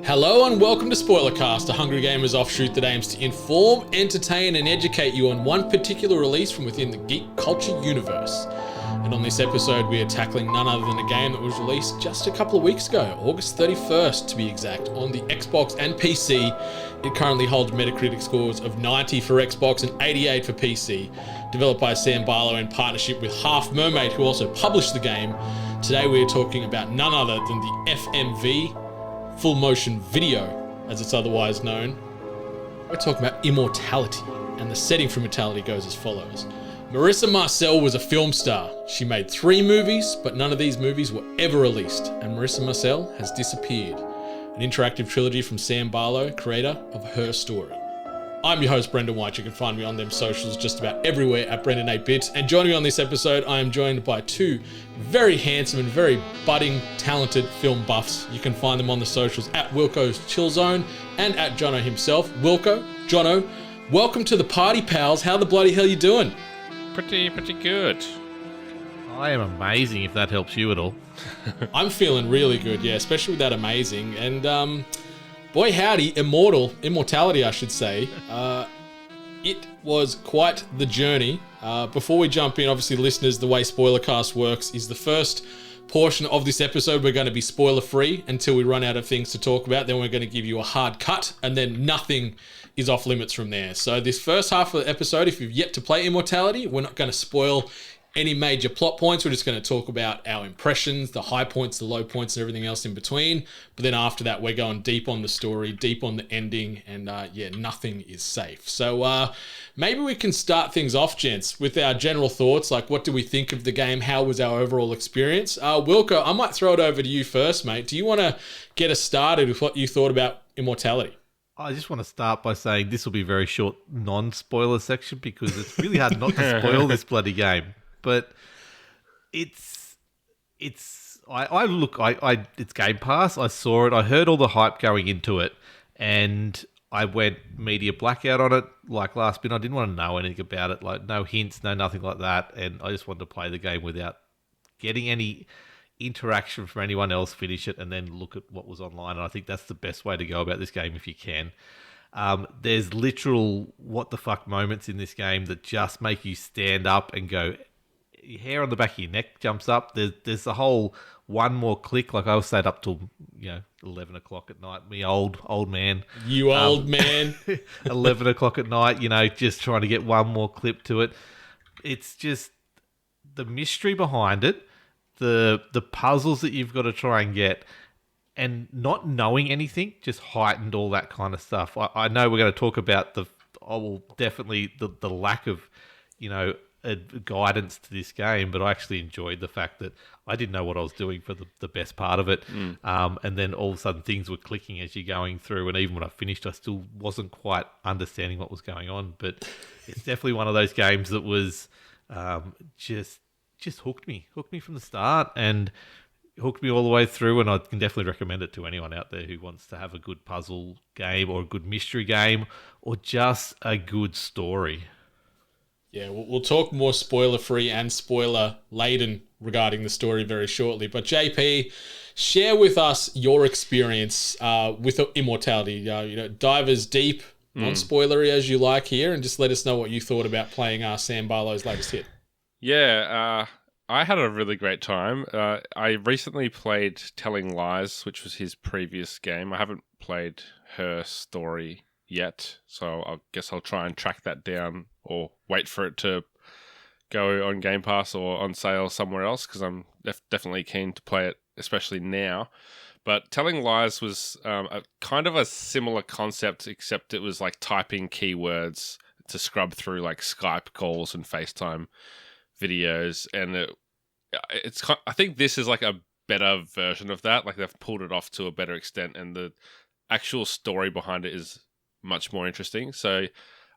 Hello and welcome to SPOILERCAST, a Hungry Gamers offshoot that aims to inform, entertain and educate you on one particular release from within the geek culture universe. And on this episode we are tackling none other than a game that was released just a couple of weeks ago, August 31st to be exact, on the Xbox and PC. It currently holds Metacritic scores of 90 for Xbox and 88 for PC. Developed by Sam Barlow in partnership with Half Mermaid, who also published the game. Today we are talking about none other than the FMV, full motion video, as it's otherwise known. We're talking about Immortality, and the setting for Immortality goes as follows. Marissa Marcel was a film star. She made 3 movies, but none of these movies were ever released, and Marissa Marcel has disappeared. An interactive trilogy from Sam Barlow, creator of Her Story. I'm your host, Brendan White. You can find me on them socials just about everywhere at Brendan8Bits. And joining me on this episode, I am joined by 2 very handsome and very budding, talented film buffs. You can find them on the socials at Wilko's Chill Zone and at Jono himself. Wilko, Jono, welcome to the party, pals. How the bloody hell you doing? Pretty good. I am amazing, if that helps you at all. I'm feeling really good, yeah, especially with that amazing. And boy howdy, Immortality I should say. It was quite the journey. Before we jump in, obviously listeners, the way Spoilercast works is the first portion of this episode we're going to be spoiler free until we run out of things to talk about. Then we're going to give you a hard cut and then nothing is off limits from there. So this first half of the episode, if you've yet to play Immortality, we're not going to spoil any major plot points. We're just going to talk about our impressions, the high points, the low points, and everything else in between. But then after that, we're going deep on the story, deep on the ending, and yeah, nothing is safe. So maybe we can start things off, gents, with our general thoughts. Like, what do we think of the game? How was our overall experience? Wilko, I might throw it over to you first, mate. Do you want to get us started with what you thought about Immortality? I just want to start by saying this will be a very short non-spoiler section because it's really hard not to spoil this bloody game. But it's Game Pass. I saw it. I heard all the hype going into it, and I went media blackout on it. Like last minute, I didn't want to know anything about it. Like no hints, no nothing like that. And I just wanted to play the game without getting any interaction from anyone else. Finish it, and then look at what was online. And I think that's the best way to go about this game if you can. There's literal what the fuck moments in this game that just make you stand up and go. Your hair on the back of your neck jumps up. There's the whole one more click. Like I stayed up till 11 o'clock at night. Me old man. You old man. 11 o'clock at night. Just trying to get one more clip to it. It's just the mystery behind it, the puzzles that you've got to try and get, and not knowing anything just heightened all that kind of stuff. I know we're going to talk about the lack of guidance to this game, but I actually enjoyed the fact that I didn't know what I was doing for the best part of it. And then all of a sudden things were clicking as you're going through, and even when I finished I still wasn't quite understanding what was going on. But it's definitely one of those games that was just hooked me from the start and hooked me all the way through, and I can definitely recommend it to anyone out there who wants to have a good puzzle game or a good mystery game or just a good story. Yeah, we'll talk more spoiler-free and spoiler-laden regarding the story very shortly. But JP, share with us your experience with Immortality. Dive as deep, non-spoilery as you like here, and just let us know what you thought about playing Sam Barlow's latest hit. Yeah, I had a really great time. I recently played Telling Lies, which was his previous game. I haven't played Her Story yet, so I guess I'll try and track that down or wait for it to go on Game Pass or on sale somewhere else, because I'm definitely keen to play it, especially now. But Telling Lies was a kind of a similar concept, except it was like typing keywords to scrub through like Skype calls and FaceTime videos, and I think this is like a better version of that. Like they've pulled it off to a better extent, and the actual story behind it is much more interesting. So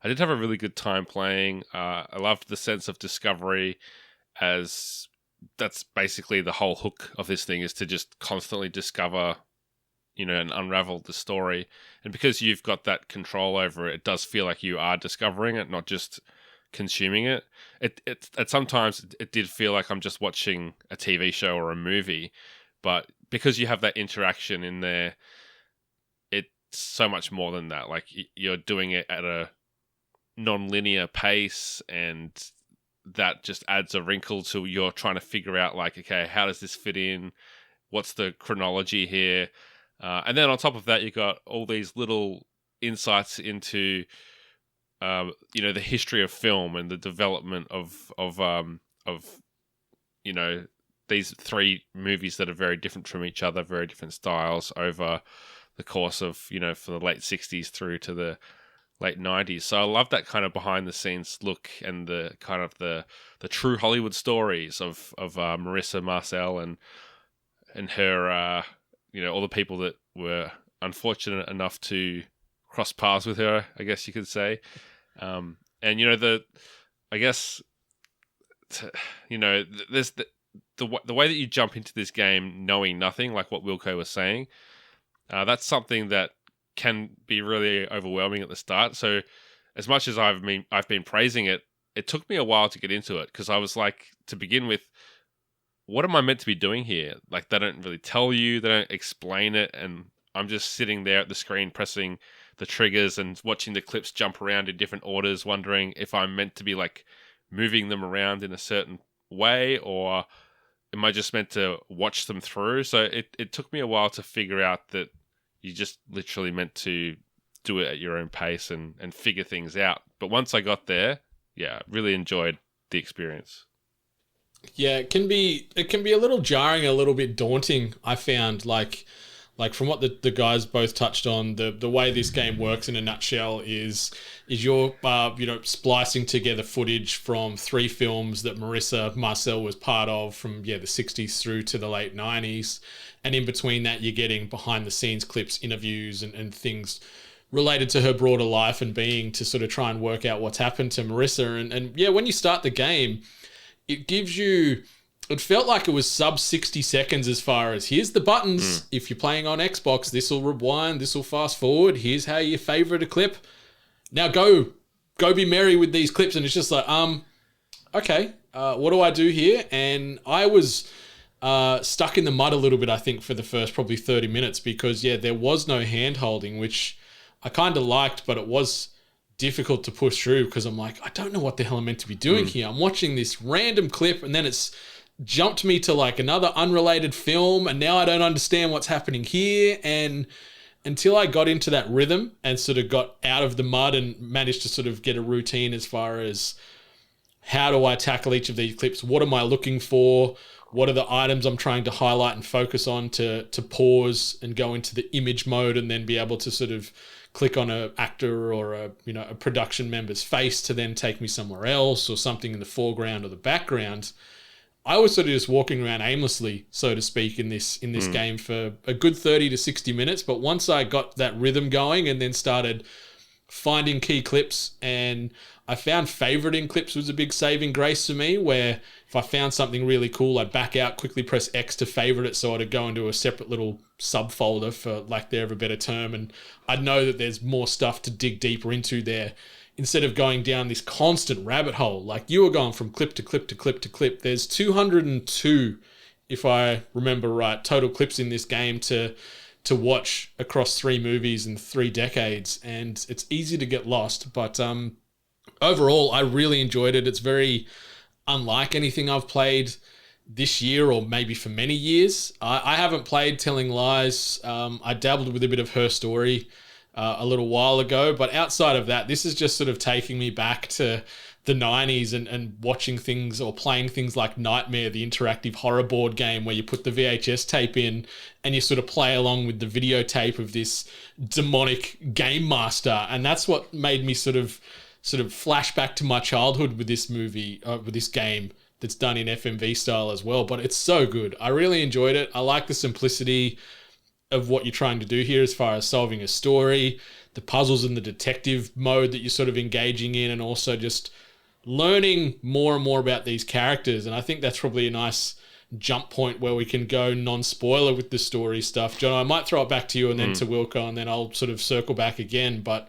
I did have a really good time playing. I loved the sense of discovery, as that's basically the whole hook of this thing, is to just constantly discover, and unravel the story. And because you've got that control over it, it does feel like you are discovering it, not just consuming it. It sometimes it did feel like I'm just watching a TV show or a movie, but because you have that interaction in there, so much more than that. Like you're doing it at a non-linear pace, and that just adds a wrinkle to you're trying to figure out, like, okay, how does this fit in? What's the chronology here? And then on top of that, you got all these little insights into, the history of film and the development of these three movies that are very different from each other, very different styles over the course of, from the late 60s through to the late 90s. So I love that kind of behind the scenes look, and the kind of the true Hollywood stories of Marissa Marcel and her, all the people that were unfortunate enough to cross paths with her, I guess you could say. And there's the way that you jump into this game knowing nothing, like what Wilko was saying, that's something that can be really overwhelming at the start. So as much as I've been praising it, it took me a while to get into it, because I was like, to begin with, what am I meant to be doing here? Like, they don't really tell you, they don't explain it, and I'm just sitting there at the screen pressing the triggers and watching the clips jump around in different orders, wondering if I'm meant to be like moving them around in a certain way, or am I just meant to watch them through? So it took me a while to figure out that you just literally meant to do it at your own pace and figure things out. But once I got there, yeah, really enjoyed the experience. Yeah, it can be a little jarring, a little bit daunting. I found like from what the guys both touched on, the way this game works in a nutshell is you're splicing together footage from three films that Marissa Marcel was part of from the 60s through to the late 90s, and in between that you're getting behind the scenes clips, interviews, and things related to her broader life and being, to sort of try and work out what's happened to Marissa. And when you start the game, it gives you, it felt like it was sub 60 seconds as far as, here's the buttons. If you're playing on Xbox, this will rewind, this will fast forward. Here's how you favorite a clip. Now go be merry with these clips. And it's just like, okay, what do I do here? And I was stuck in the mud a little bit, I think, for the first probably 30 minutes, because there was no hand holding, which I kind of liked, but it was difficult to push through, because I'm like, I don't know what the hell I'm meant to be doing here. I'm watching this random clip, and then it's jumped me to like another unrelated film, and now I don't understand what's happening here. And until I got into that rhythm and sort of got out of the mud and managed to sort of get a routine as far as, how do I tackle each of these clips? What am I looking for? What are the items I'm trying to highlight and focus on to pause and go into the image mode, and then be able to sort of click on an actor or a production member's face to then take me somewhere else, or something in the foreground or the background. I was sort of just walking around aimlessly, so to speak, in this game for a good 30 to 60 minutes. But once I got that rhythm going and then started finding key clips, and I found favoriting clips was a big saving grace for me, where if I found something really cool, I'd back out, quickly press X to favorite it, so I'd go into a separate little subfolder, for lack of a better term, and I'd know that there's more stuff to dig deeper into there, instead of going down this constant rabbit hole. Like, you were going from clip to clip to clip to clip. There's 202, if I remember right, total clips in this game to watch across 3 movies in 3 decades, and it's easy to get lost. But overall, I really enjoyed it. It's very unlike anything I've played this year, or maybe for many years. I haven't played Telling Lies. I dabbled with a bit of Her Story a little while ago, but outside of that, this is just sort of taking me back to the 90s and watching things, or playing things like Nightmare, the interactive horror board game, where you put the VHS tape in and you sort of play along with the videotape of this demonic game master. And that's what made me sort of flash back to my childhood with this movie, with this game that's done in FMV style as well. But it's so good. I really enjoyed it. I like the simplicity of what you're trying to do here as far as solving a story, the puzzles and the detective mode that you're sort of engaging in, and also just learning more and more about these characters. And I think that's probably a nice jump point where we can go non-spoiler with the story stuff. John, I might throw it back to you and then to Wilko, and then I'll sort of circle back again. But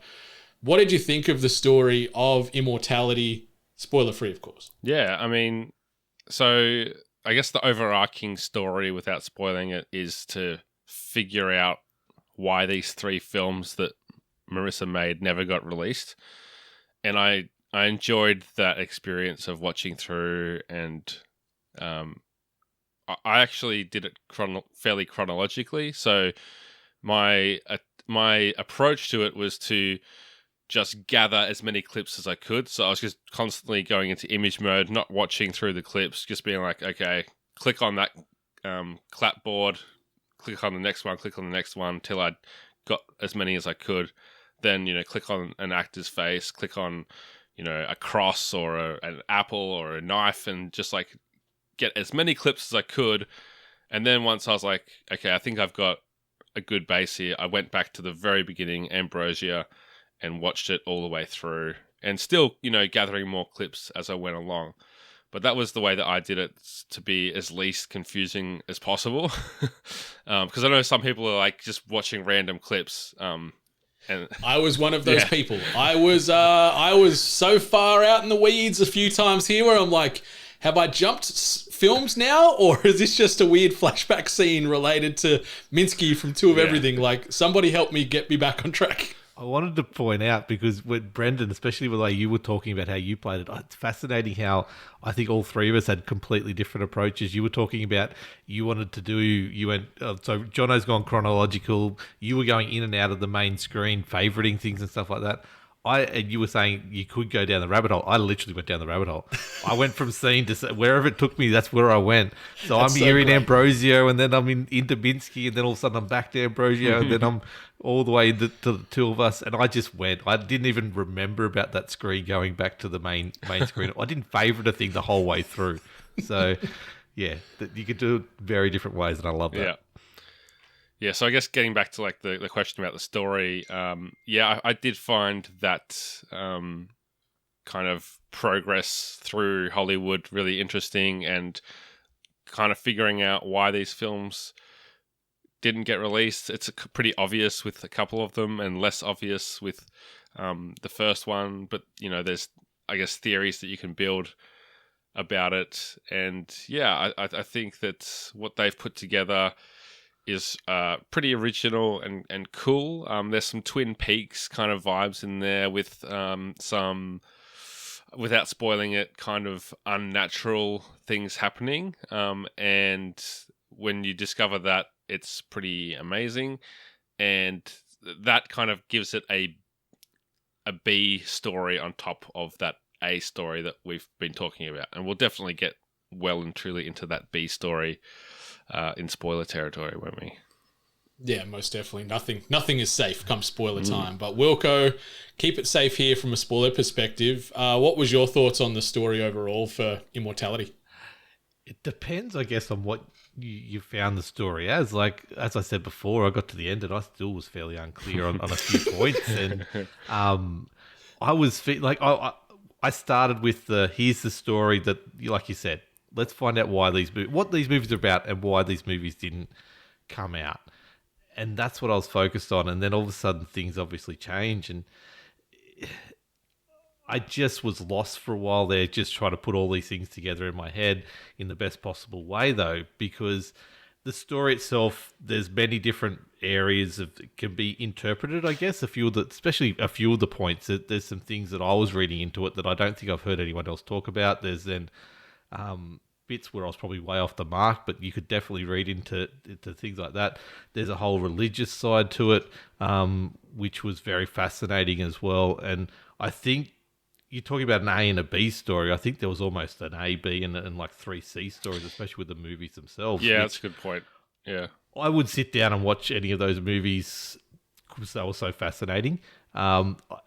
what did you think of the story of Immortality? Spoiler free, of course. Yeah, I mean, so I guess the overarching story, without spoiling it, is to figure out why these 3 films that Marissa made never got released. And I enjoyed that experience of watching through, and I actually did it fairly chronologically. So my approach to it was to just gather as many clips as I could. So I was just constantly going into image mode, not watching through the clips, just being like, okay, click on that clapboard, click on the next one, till I got as many as I could. Then, click on an actor's face, click on, a cross or an apple or a knife, and just like get as many clips as I could. And then once I was like, okay, I think I've got a good base here, I went back to the very beginning, Ambrosia, and watched it all the way through, and still, gathering more clips as I went along. But that was the way that I did it, to be as least confusing as possible. Because I know some people are like just watching random clips. And I was one of those people. I was so far out in the weeds a few times here where I'm like, have I jumped films now, or is this just a weird flashback scene related to Minsky from Two of Everything? Like, somebody help me, get me back on track. I wanted to point out, because when Brendan, especially the way you were talking about how you played it, it's fascinating how I think all 3 of us had completely different approaches. You were talking about so Jono's gone chronological. You were going in and out of the main screen, favoriting things and stuff like that. And you were saying you could go down the rabbit hole. I literally went down the rabbit hole. I went from scene to wherever it took me. That's where I went. So I'm here in Ambrosio, and then I'm into Minsky, and then all of a sudden I'm back to Ambrosio, and then I'm all the way to the 2 of us. And I just went. I didn't even remember about that screen going back to the main screen. I didn't favorite a thing the whole way through. So yeah, you could do it very different ways, and I love that. Yeah. Yeah, so I guess getting back to like the question about the story, I did find that kind of progress through Hollywood really interesting, and kind of figuring out why these films didn't get released. It's pretty obvious with a couple of them, and less obvious with the first one. But there's, I guess, theories that you can build about it, and I think that what they've put together is pretty original and cool. There's some Twin Peaks kind of vibes in there, with some, without spoiling it, kind of unnatural things happening. And when you discover that, it's pretty amazing. And that kind of gives it a B story on top of that A story that we've been talking about. And we'll definitely get well and truly into that B story in spoiler territory, won't we? Yeah, most definitely. Nothing is safe come spoiler time. But Wilko, keep it safe here from a spoiler perspective. What was your thoughts on the story overall for Immortality? It depends, I guess, on what you found the story as. Like, as I said before, I got to the end and I still was fairly unclear on a few points. And I was I started with here's the story that, like you said, let's find out what these movies are about and why these movies didn't come out. And that's what I was focused on. And then all of a sudden things obviously change. And I just was lost for a while there, just trying to put all these things together in my head in the best possible way, though, because the story itself, there's many different areas it can be interpreted, I guess. Especially a few of the points. There's some things that I was reading into it that I don't think I've heard anyone else talk about. There's then bits where I was probably way off the mark, but you could definitely read into things like that. There's a whole religious side to it, which was very fascinating as well. And I think you're talking about an A and a B story. I think there was almost an A, B, and like 3 C stories, especially with the movies themselves. Yeah, that's a good point. Yeah. I would sit down and watch any of those movies because they were so fascinating,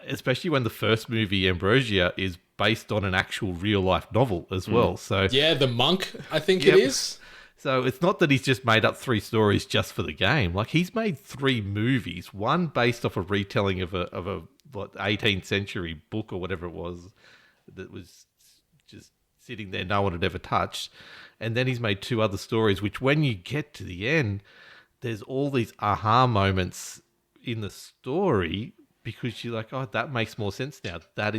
especially when the first movie, Ambrosia, is based on an actual real-life novel as well. So yeah, The Monk, I think it is. So it's not that he's just made up 3 stories just for the game. Like, he's made 3 movies, one based off a retelling of a 18th century book or whatever it was that was just sitting there no one had ever touched. And then he's made 2 other stories, which when you get to the end, there's all these aha moments in the story because you're like, oh, that makes more sense now.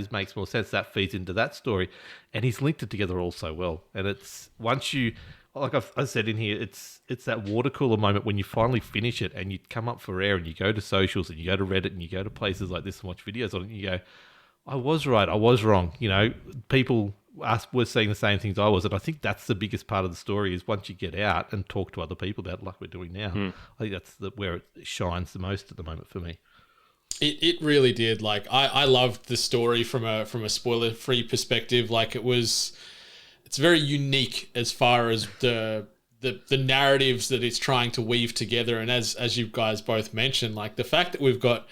Makes more sense. That feeds into that story. And he's linked it together all so well. And it's like I said in here, it's that water cooler moment when you finally finish it and you come up for air and you go to socials and you go to Reddit and you go to places like this and watch videos on it and you go, I was right, I was wrong. You know, people were seeing the same things I was, and I think that's the biggest part of the story is once you get out and talk to other people about it like we're doing now. I think that's where it shines the most at the moment for me. It really did. Like I loved the story from a spoiler-free perspective. Like it's very unique as far as the narratives that it's trying to weave together. And as you guys both mentioned, like the fact that we've got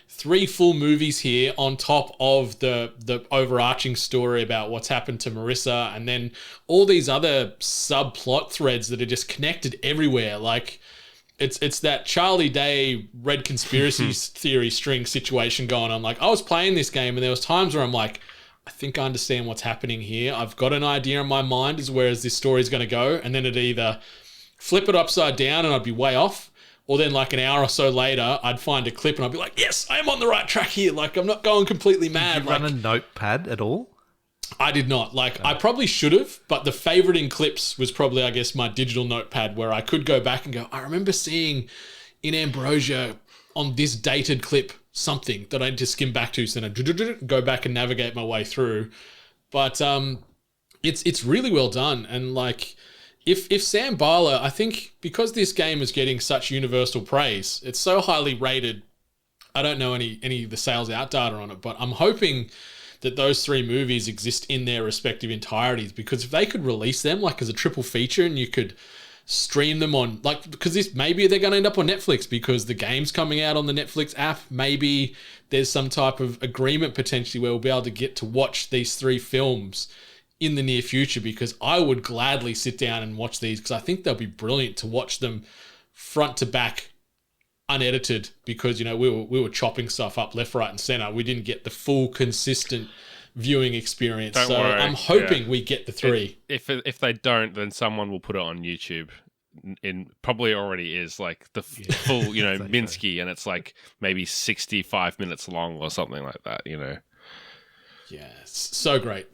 3 full movies here on top of the overarching story about what's happened to Marissa, and then all these other subplot threads that are just connected everywhere. Like it's that Charlie Day Red Conspiracy Theory string situation going on. Like I was playing this game and there was times where I'm like, I think I understand what's happening here. I've got an idea in my mind as where this story's going to go. And then it'd either flip it upside down and I'd be way off. Or then like an hour or so later, I'd find a clip and I'd be like, yes, I am on the right track here. Like I'm not going completely mad. Did you run a notepad at all? I did not. Like I probably should have, but the favoriting clips was probably, I guess, my digital notepad where I could go back and go, I remember seeing in Ambrosia on this dated clip something that I need to skim back to, so then I go back and navigate my way through. But it's really well done. And like if Sam Barlow, I think because this game is getting such universal praise, it's so highly rated. I don't know any of the sales out data on it, but I'm hoping that those 3 movies exist in their respective entireties, because if they could release them like as a triple feature and you could stream them on, like, because maybe they're going to end up on Netflix because the game's coming out on the Netflix app. Maybe there's some type of agreement potentially where we'll be able to get to watch these 3 films in the near future, because I would gladly sit down and watch these because I think they'll be brilliant to watch them front to back, unedited, because, you know, we were chopping stuff up left, right and center. We didn't get the full consistent viewing experience. Don't worry. I'm hoping we get the 3. If they don't, then someone will put it on YouTube. In probably already is like the full, you know, Minsky, and it's like maybe 65 minutes long or something like that, you know. Yeah, so great.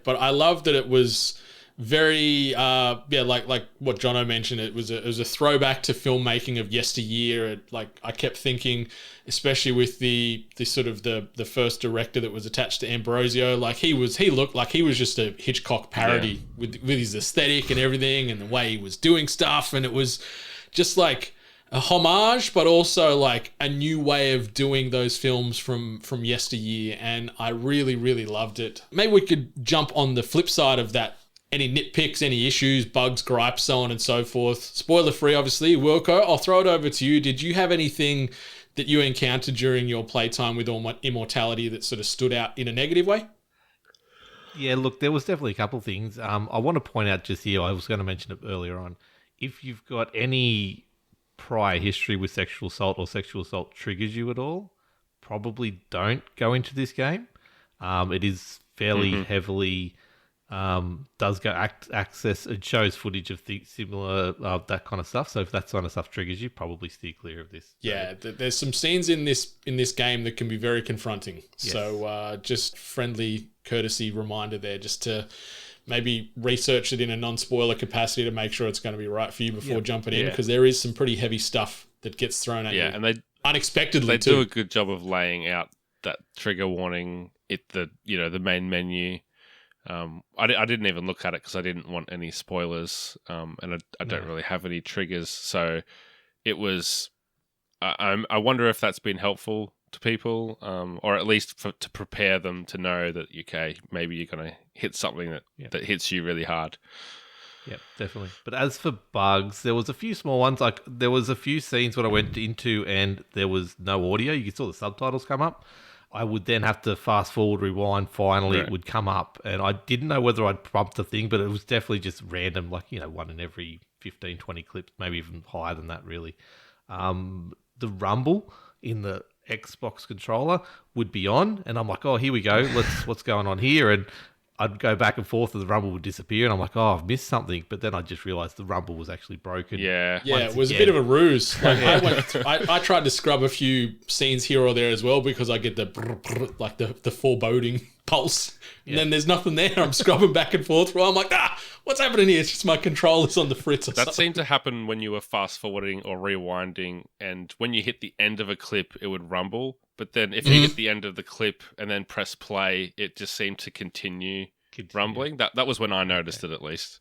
But I love that it was very like what Jono mentioned, it was a throwback to filmmaking of yesteryear. I kept thinking, especially with the sort of the first director that was attached to Ambrosio, like he looked like he was just a Hitchcock parody with his aesthetic and everything and the way he was doing stuff, and it was just like a homage, but also like a new way of doing those films from yesteryear, and I really, really loved it. Maybe we could jump on the flip side of that. Any nitpicks, any issues, bugs, gripes, so on and so forth. Spoiler free, obviously. Wilko, I'll throw it over to you. Did you have anything that you encountered during your playtime with Immortality that sort of stood out in a negative way? Yeah, look, there was definitely a couple of things. I want to point out just here, I was going to mention it earlier on. If you've got any prior history with sexual assault or sexual assault triggers you at all, probably don't go into this game. It is fairly heavily... does go access, it shows footage of similar that kind of stuff, so if that kind of stuff triggers you, probably steer clear of this. Yeah, there's some scenes in this game that can be very confronting. Yes. So just friendly courtesy reminder there, just to maybe research it in a non-spoiler capacity to make sure it's going to be right for you before jumping in, because there is some pretty heavy stuff that gets thrown at you. Yeah, and they unexpectedly they do a good job of laying out that trigger warning the main menu. I didn't even look at it because I didn't want any spoilers, and I don't really have any triggers. So it was. I wonder if that's been helpful to people, or at least to prepare them to know that maybe you're going to hit something that hits you really hard. Yep, definitely. But as for bugs, there was a few small ones. Like there was a few scenes when I went into and there was no audio. You saw the subtitles come up. I would then have to fast forward, rewind. Finally, it would come up. And I didn't know whether I'd prompt the thing, but it was definitely just random, like, one in every 15, 20 clips, maybe even higher than that, really. The rumble in the Xbox controller would be on. And I'm like, oh, here we go. What's going on here? And I'd go back and forth and the rumble would disappear. And I'm like, oh, I've missed something. But then I just realized the rumble was actually broken. Yeah. Yeah, it was a bit of a ruse. Like I tried to scrub a few scenes here or there as well because I get the like the foreboding pulse. And then there's nothing there. I'm scrubbing back and forth. I'm like, what's happening here? It's just my controller's on the fritz or That something. seemed to happen when you were fast forwarding or rewinding, and when you hit the end of a clip, it would rumble. But then if you hit the end of the clip and then press play, it just seemed to continue rumbling. That was when I noticed it, at least.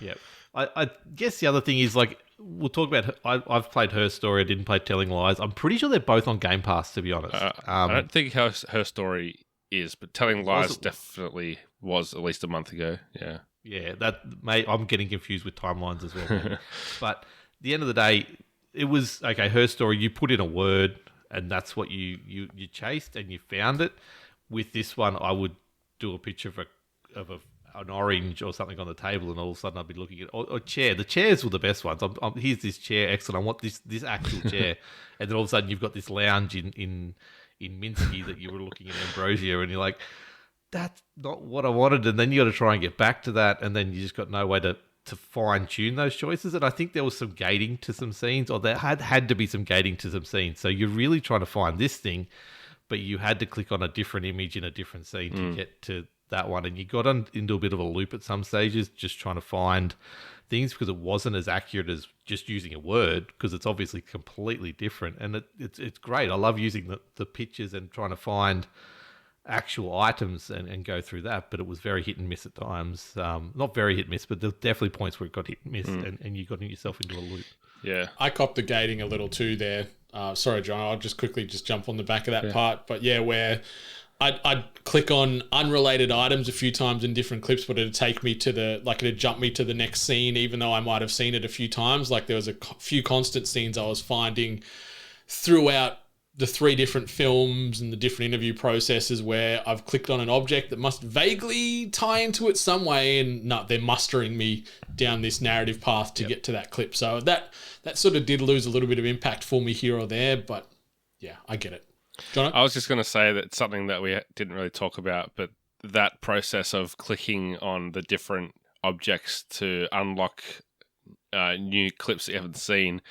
Yep. I guess the other thing is, like, we'll talk about... I've played Her Story. I didn't play Telling Lies. I'm pretty sure they're both on Game Pass, to be honest. I don't think Her Story is, but Telling Lies definitely was at least a month ago. Yeah. Yeah, I'm getting confused with timelines as well. Maybe. But at the end of the day, it was, okay, Her Story, you put in a word, and that's what you chased, and you found it. With this one, I would do a picture of an orange or something on the table, and all of a sudden I'd be looking at a chair. The chairs were the best ones. Here's this chair, excellent. I want this actual chair, and then all of a sudden you've got this lounge in Minsky that you were looking at Ambrosia, and you're like, that's not what I wanted. And then you got to try and get back to that, and then you just got no way to fine tune those choices. And I think there was some gating to some scenes, or there had to be some gating to some scenes. So you're really trying to find this thing, but you had to click on a different image in a different scene to get to that one. And you got into a bit of a loop at some stages, just trying to find things, because it wasn't as accurate as just using a word, because it's obviously completely different. And it's great. I love using the pictures and trying to find actual items and go through that, but it was very hit and miss at times. Not very hit and miss, but there's definitely points where it got hit and miss, and you got yourself into a loop. Yeah. I copped the gating a little too there. Sorry, John, I'll just quickly jump on the back of that part. But yeah, where I'd click on unrelated items a few times in different clips, but it'd take me it'd jump me to the next scene, even though I might have seen it a few times. Like there was a few constant scenes I was finding throughout the 3 different films and the different interview processes where I've clicked on an object that must vaguely tie into it some way, and they're mustering me down this narrative path to get to that clip. So that sort of did lose a little bit of impact for me here or there, but yeah, I get it. John? I was just going to say that something that we didn't really talk about, but that process of clicking on the different objects to unlock new clips that you haven't seen,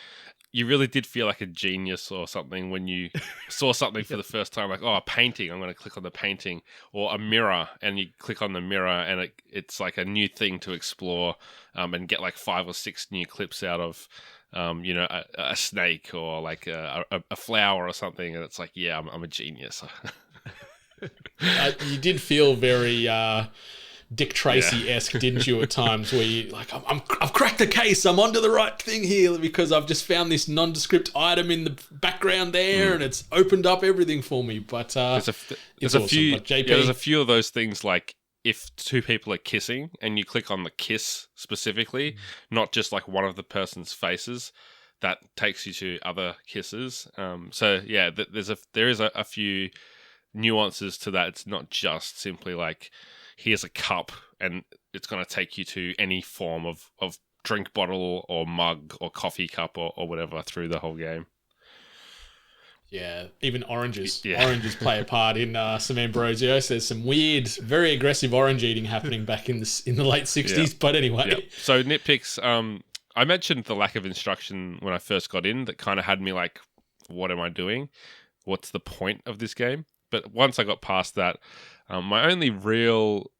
you really did feel like a genius or something when you saw something for the first time, like, oh, a painting, I'm going to click on the painting, or a mirror, and you click on the mirror, and it's like a new thing to explore, and get like 5 or 6 new clips out of, a snake or like a flower or something, and it's like, yeah, I'm a genius. You did feel very Dick Tracy-esque, didn't you, at times, where you like, I've cracked the case, I'm onto the right thing here because I've just found this nondescript item in the background there, and it's opened up everything for me. But there's a few, But JP, there's a few of those things, like if 2 people are kissing and you click on the kiss specifically, not just like one of the person's faces, that takes you to other kisses. So yeah, there is a few nuances to that. It's not just simply like, here's a cup and it's going to take you to any form of drink bottle or mug or coffee cup or whatever through the whole game. Yeah, even oranges. Yeah. Oranges play a part in some Ambrosios. There's some weird, very aggressive orange eating happening back in the late 60s. Yeah. But anyway. Yeah. So nitpicks, I mentioned the lack of instruction when I first got in that kind of had me like, what am I doing? What's the point of this game? But once I got past that, my only real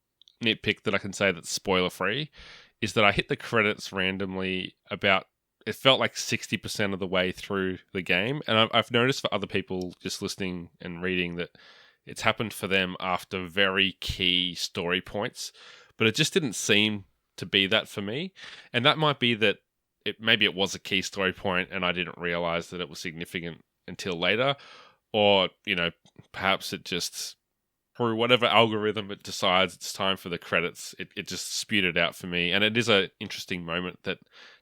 nitpick that I can say that's spoiler-free is that I hit the credits randomly about, it felt like 60% of the way through the game. And I've noticed for other people just listening and reading that it's happened for them after very key story points. But it just didn't seem to be that for me. And that might be that maybe it was a key story point and I didn't realize that it was significant until later. Or, perhaps it just, through whatever algorithm it decides it's time for the credits, it just spewed it out for me. And it is an interesting moment that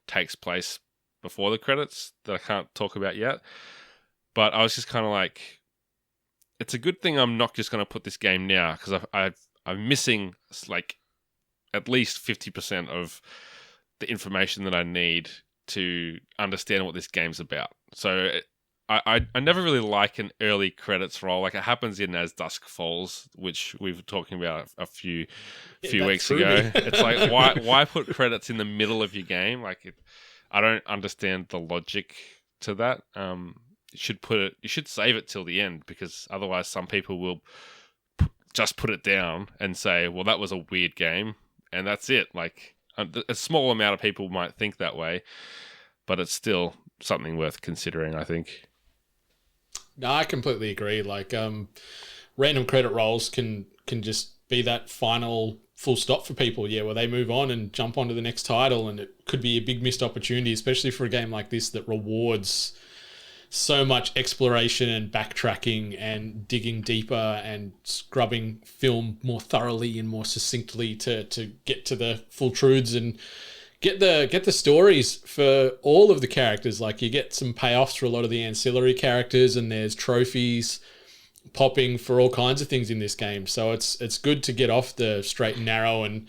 takes place before the credits that I can't talk about yet. But I was just kind of like, it's a good thing I'm not just going to put this game now, because I'm missing like at least 50% of the information that I need to understand what this game's about. So I never really like an early credits roll. Like it happens in As Dusk Falls, which we were talking about a few weeks ago. It's like why put credits in the middle of your game? I don't understand the logic to that. You should save it till the end, because otherwise some people will just put it down and say, well, that was a weird game, and that's it. Like a small amount of people might think that way, but it's still something worth considering, I think. No, I completely agree. Like, random credit rolls can just be that final full stop for people. Yeah, where they move on and jump onto the next title, and it could be a big missed opportunity, especially for a game like this that rewards so much exploration and backtracking and digging deeper and scrubbing film more thoroughly and more succinctly to get to the full truths and get the stories for all of the characters. Like, you get some payoffs for a lot of the ancillary characters, and there's trophies popping for all kinds of things in this game. So it's good to get off the straight and narrow and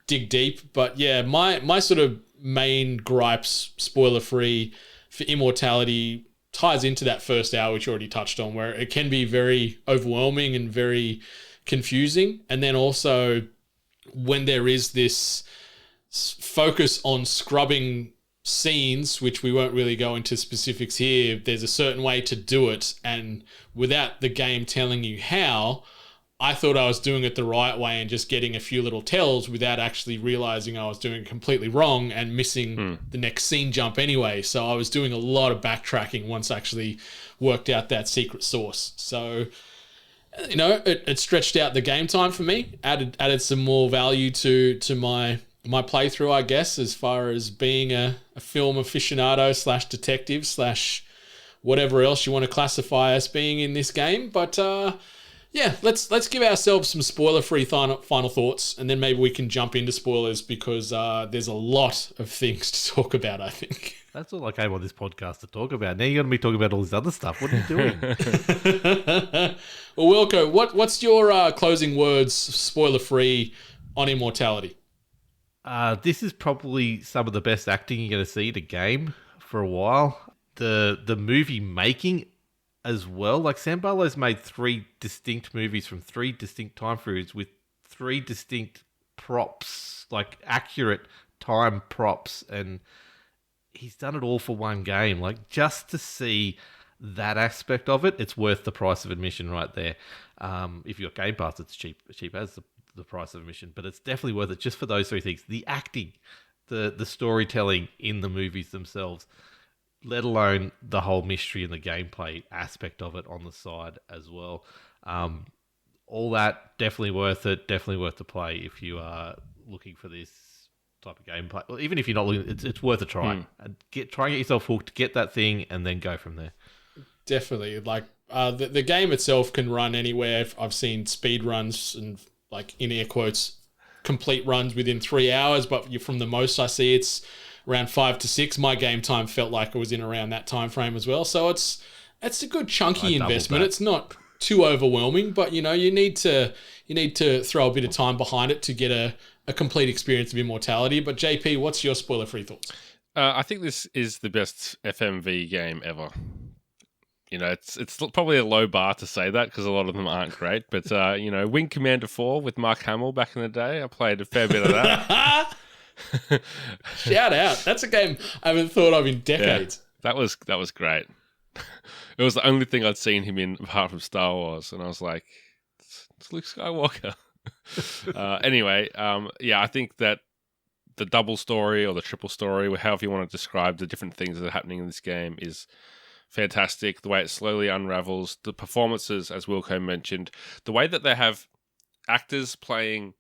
dig deep. But yeah, my sort of main gripes, spoiler free, for Immortality ties into that first hour, which you already touched on, where it can be very overwhelming and very confusing. And then also when there is this focus on scrubbing scenes, which we won't really go into specifics here, there's a certain way to do it, and without the game telling you how, I thought I was doing it the right way and just getting a few little tells without actually realizing I was doing it completely wrong and missing the next scene jump anyway. So I was doing a lot of backtracking once I actually worked out that secret source. So, you know, it stretched out the game time for me, added some more value to my playthrough, I guess, as far as being a film aficionado / detective / whatever else you want to classify as being in this game. But yeah, let's give ourselves some spoiler-free final thoughts, and then maybe we can jump into spoilers, because there's a lot of things to talk about, I think. That's all I came on this podcast to talk about. Now you're going to be talking about all this other stuff. What are you doing? Well, Wilko, what's your closing words, spoiler-free, on Immortality? This is probably some of the best acting you're going to see in a game for a while. The movie making as well. Like, Sam Barlow's made 3 distinct movies from 3 distinct time periods with 3 distinct props, like accurate time props, and he's done it all for one game. Like, just to see that aspect of it, it's worth the price of admission right there. If you've got Game Pass, it's cheap as the price of admission, but it's definitely worth it just for those 3 things: the acting, the storytelling in the movies themselves, let alone the whole mystery and the gameplay aspect of it on the side as well. All that, definitely worth it, definitely worth the play if you are looking for this type of gameplay. Well, even if you're not looking, it's worth a try. And try and get yourself hooked, get that thing, and then go from there. Definitely. Like, the game itself can run anywhere. I've seen speed runs and, like, in air quotes, complete runs within 3 hours, but from the most I see, it's around 5 to 6. My game time felt like it was in around that time frame as well. So it's a good chunky investment. It's not too overwhelming, but you need to throw a bit of time behind it to get a complete experience of Immortality. But JP, what's your spoiler-free thoughts? I think this is the best FMV game ever. It's probably a low bar to say that, because a lot of them aren't great. But, Wing Commander 4 with Mark Hamill back in the day, I played a fair bit of that. Shout out. That's a game I haven't thought of in decades. Yeah, that was great. It was the only thing I'd seen him in apart from Star Wars. And I was like, it's Luke Skywalker. Anyway, I think that the double story or the triple story, however you want to describe the different things that are happening in this game, is fantastic. The way it slowly unravels, the performances, as Wilko mentioned, the way that they have actors playing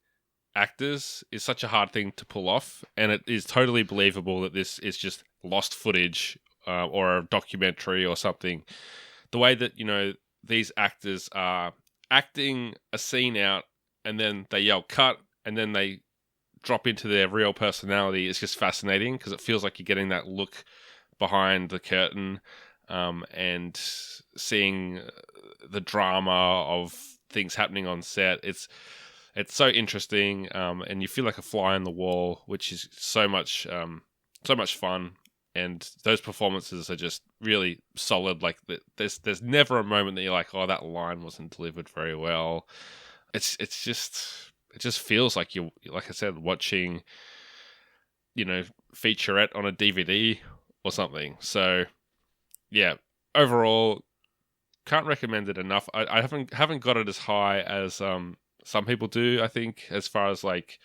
actors is such a hard thing to pull off, and it is totally believable that this is just lost footage or a documentary or something. The way that these actors are acting a scene out, and then they yell cut, and then they drop into their real personality is just fascinating, because it feels like you're getting that look behind the curtain. And seeing the drama of things happening on set, it's so interesting, and you feel like a fly on the wall, which is so much fun. and those performances are just really solid. Like there's never a moment that you're like, oh, that line wasn't delivered very well. It just feels like you're, like I said, watching, featurette on a DVD or something. So yeah, overall, can't recommend it enough. I haven't got it as high as some people do, I think, as far as like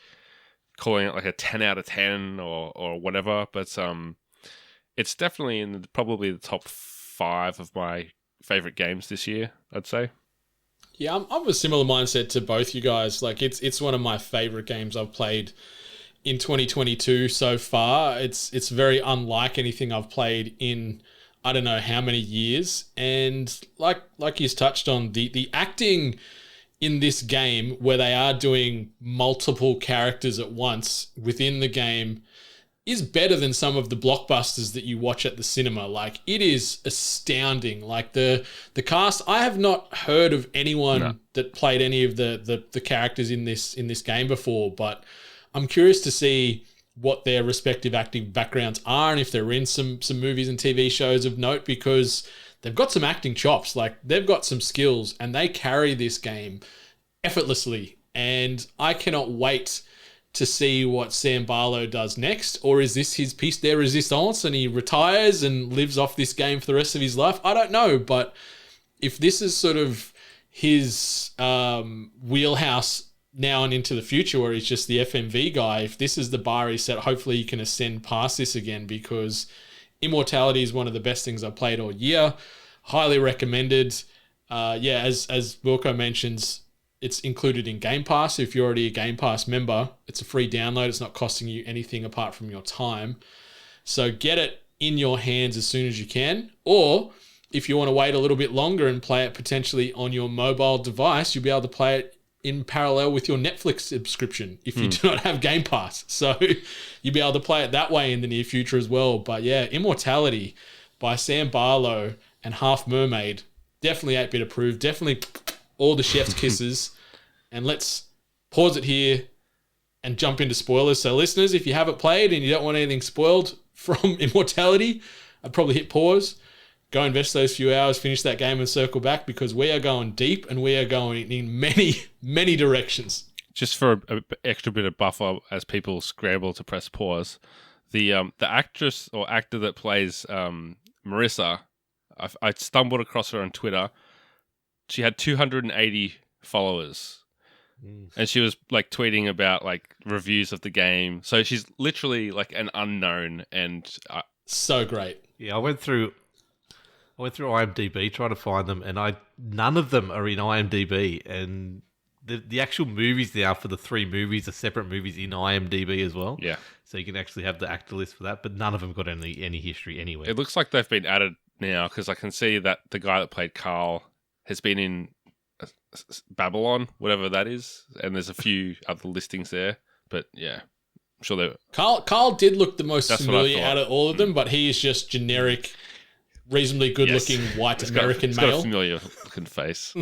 calling it like a 10 out of 10 or whatever, but it's definitely in probably the top 5 of my favorite games this year, I'd say. Yeah, I'm of a similar mindset to both you guys. Like it's one of my favorite games I've played in 2022 so far. It's very unlike anything I've played in I don't know how many years. And like he's touched on, the acting in this game, where they are doing multiple characters at once within the game, is better than some of the blockbusters that you watch at the cinema. Like, it is astounding. Like the cast, I have not heard of anyone that played any of the characters in this game before, but I'm curious to see what their respective acting backgrounds are and if they're in some movies and TV shows of note, because they've got some acting chops. Like, they've got some skills and they carry this game effortlessly. And I cannot wait to see what Sam Barlow does next. Or is this his piece de resistance and he retires and lives off this game for the rest of his life? I don't know. But if this is sort of his wheelhouse now and into the future, where he's just the FMV guy, if this is the bar he set, hopefully he can ascend past this again, because Immortality is one of the best things I've played all year. Highly recommended. As Wilko mentions, it's included in Game Pass. If you're already a Game Pass member, it's a free download. It's not costing you anything apart from your time. So get it in your hands as soon as you can. Or if you want to wait a little bit longer and play it potentially on your mobile device, you'll be able to play it in parallel with your Netflix subscription if you do not have Game Pass. So you'll be able to play it that way in the near future as well. But yeah, Immortality by Sam Barlow and Half Mermaid, definitely 8-bit approved, definitely all the chef's kisses. And let's pause it here and jump into spoilers. So listeners, if you haven't played and you don't want anything spoiled from Immortality, I'd probably hit pause, go invest those few hours, finish that game and circle back, because we are going deep and we are going in many, many directions. Just for an extra bit of buffer as people scramble to press pause, the actress or actor that plays Marissa, I stumbled across her on Twitter. She had 280 followers. And she was like tweeting about like reviews of the game. So she's literally like an unknown, and so great. Yeah, I went through IMDb trying to find them, and none of them are in IMDb, and the actual movies now for the 3 movies are separate movies in IMDb as well. Yeah. So you can actually have the actor list for that, but none of them got any history anywhere. It looks like they've been added now, because I can see that the guy that played Carl has been in Babylon, whatever that is, and there's a few other listings there. But yeah, I'm sure they. Carl did look the most familiar out of all of them, but he is just generic, reasonably good-looking white American male. Got a familiar looking face.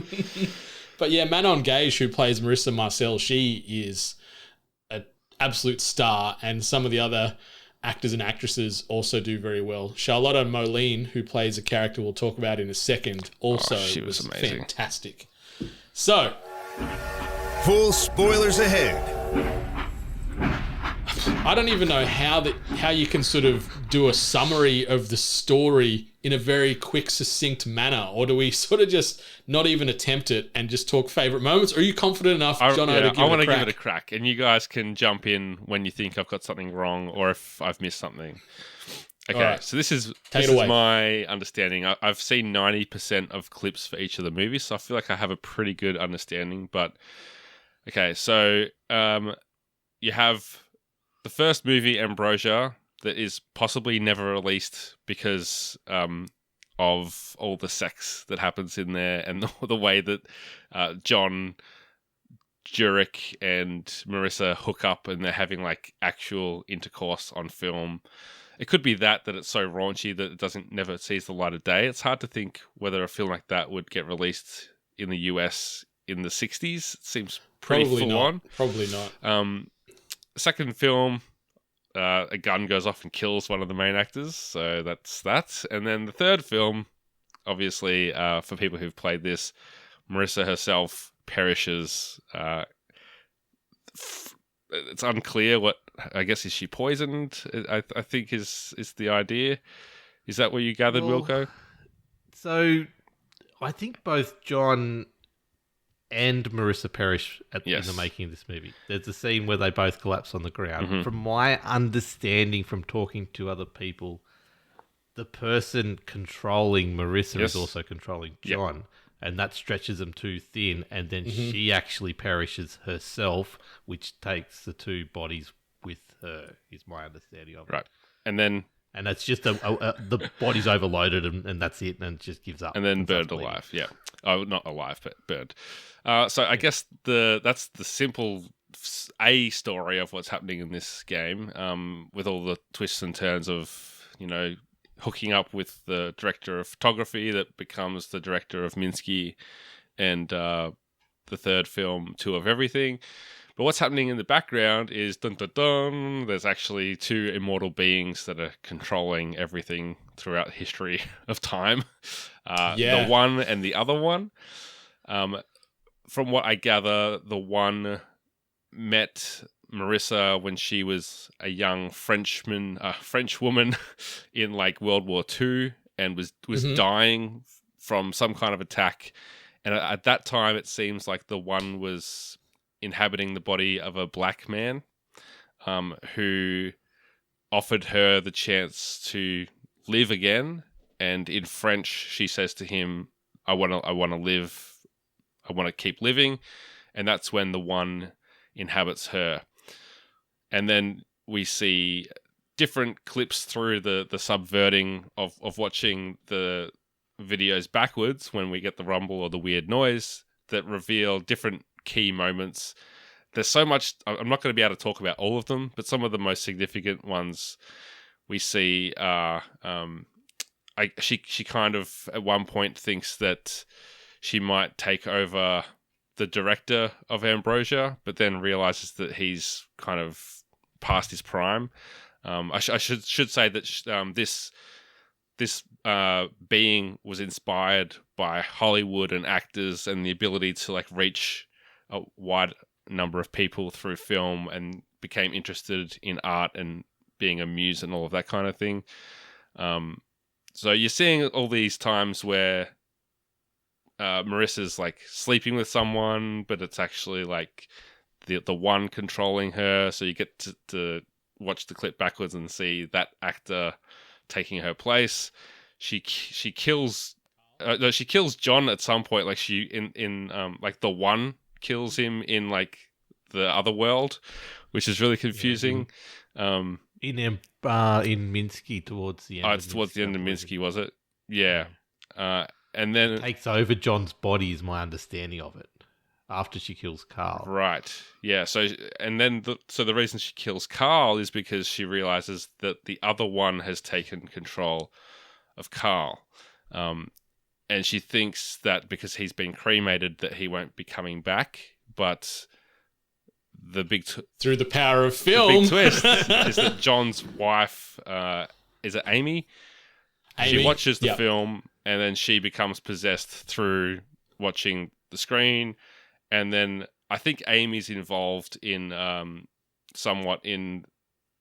But yeah, Manon Gage, who plays Marissa Marcel, she is an absolute star, and some of the other actors and actresses also do very well. Charlotte Moline, who plays a character we'll talk about in a second, also she was amazing. Fantastic. So, full spoilers ahead. I don't even know how you can sort of do a summary of the story in a very quick, succinct manner, or do we sort of just not even attempt it and just talk favourite moments? Or are you confident enough, Jono, to give it a crack? I want to give it a crack, and you guys can jump in when you think I've got something wrong or if I've missed something. Okay, right. So this is my understanding. I've seen 90% of clips for each of the movies, so I feel like I have a pretty good understanding. But okay, so you have the first movie, Ambrosia, that is possibly never released because of all the sex that happens in there and the way that John, Jurek, and Marissa hook up and they're having like actual intercourse on film. It could be that it's so raunchy that it never sees the light of day. It's hard to think whether a film like that would get released in the US in the 60s. It seems pretty full on. Probably not. Second film, a gun goes off and kills one of the main actors. So that's that. And then the third film, obviously, for people who've played this, Marissa herself perishes. It's unclear what, I guess, is she poisoned? I think is the idea. Is that what you gathered, Wilko? So I think both John and Marissa perish in the making of this movie. There's a scene where they both collapse on the ground. Mm-hmm. From my understanding from talking to other people, the person controlling Marissa is also controlling John. Yep. And that stretches them too thin. And then she actually perishes herself, which takes the two bodies with her, is my understanding of it. Right. And that's just the body's overloaded and that's it, and it just gives up. And then burned alive, yeah. Oh, not alive, but burned. So I guess that's the simple story of what's happening in this game, with all the twists and turns of, hooking up with the director of photography that becomes the director of Minsky, and the third film, Two of Everything. But what's happening in the background is, dun dun dun, there's actually two immortal beings that are controlling everything throughout the history of time. The one and the other one. From what I gather, the one met Marissa when she was a young French woman in like World War II, and was dying from some kind of attack. And at that time, it seems like the one was inhabiting the body of a black man, who offered her the chance to live again. And in French, she says to him, I want to live. I want to keep living. And that's when the one inhabits her. And then we see different clips through the subverting of watching the videos backwards when we get the rumble or the weird noise that reveal different key moments. There's so much, I'm not going to be able to talk about all of them, but some of the most significant ones we see are, she kind of at one point thinks that she might take over the director of Ambrosia, but then realizes that he's kind of past his prime. I should say that this being was inspired by Hollywood and actors and the ability to like reach a wide number of people through film, and became interested in art and being a muse and all of that kind of thing. So you're seeing all these times where Marissa's like sleeping with someone, but it's actually like the one controlling her. So you get to watch the clip backwards and see that actor taking her place. She kills John at some point. Like she in like the one kills him in like the other world, which is really confusing. In Minsky towards the end. It's towards the end of Minsky, was it? Yeah. And then it takes over John's body, is my understanding of it, after she kills Carl. Right. Yeah. So the reason she kills Carl is because she realizes that the other one has taken control of Carl. And she thinks that because he's been cremated that he won't be coming back. But the big... through the power of film... The big twist is that John's wife, is it Amy? She watches the film, and then she becomes possessed through watching the screen. And then I think Amy's involved in somewhat in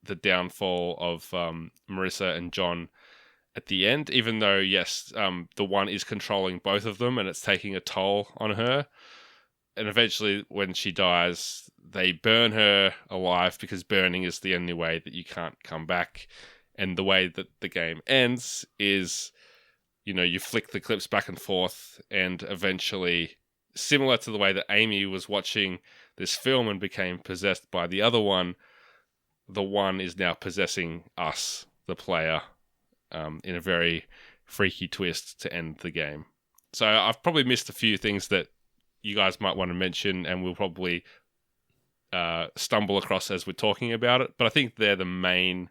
the downfall of Marissa and John at the end, even though, yes, the one is controlling both of them and it's taking a toll on her. And eventually, when she dies, they burn her alive because burning is the only way that you can't come back. And the way that the game ends is, you flick the clips back and forth, and eventually, similar to the way that Amy was watching this film and became possessed by the other one, the one is now possessing us, the player, in a very freaky twist to end the game. So I've probably missed a few things that you guys might want to mention, and we'll probably stumble across as we're talking about it. But I think they're the main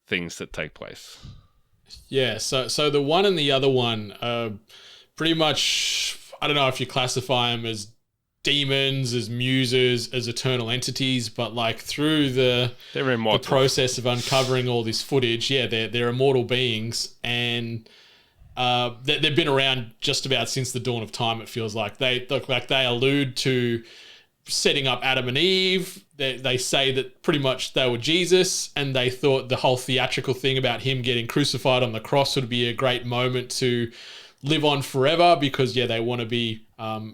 things that take place. Yeah, so the one and the other one pretty much, I don't know if you classify them as demons, as muses, as eternal entities, but like through the process of uncovering all this footage, they're immortal beings, and they've been around just about since the dawn of time. It feels like they allude to setting up Adam and Eve. They say that pretty much they were Jesus, and they thought the whole theatrical thing about him getting crucified on the cross would be a great moment to live on forever, because they want to be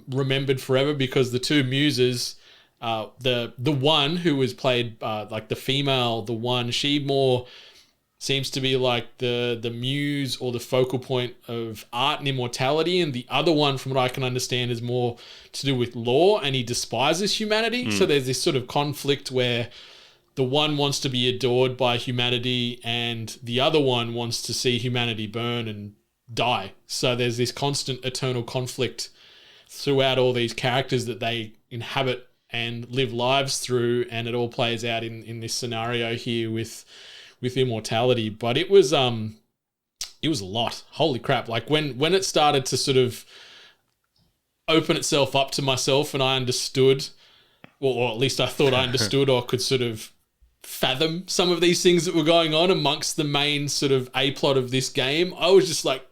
remembered forever, because the two muses, the one who was played like the female, the one, she more seems to be like the muse or the focal point of art and immortality, and the other one, from what I can understand, is more to do with law, and he despises humanity. So there's this sort of conflict where the one wants to be adored by humanity and the other one wants to see humanity burn and die. So there's this constant eternal conflict throughout all these characters that they inhabit and live lives through, and it all plays out in this scenario here with Immortality. But it was a lot. Holy crap. Like when it started to sort of open itself up to myself, and I understood, or at least I thought I understood or could sort of fathom some of these things that were going on amongst the main sort of A plot of this game, I was just like,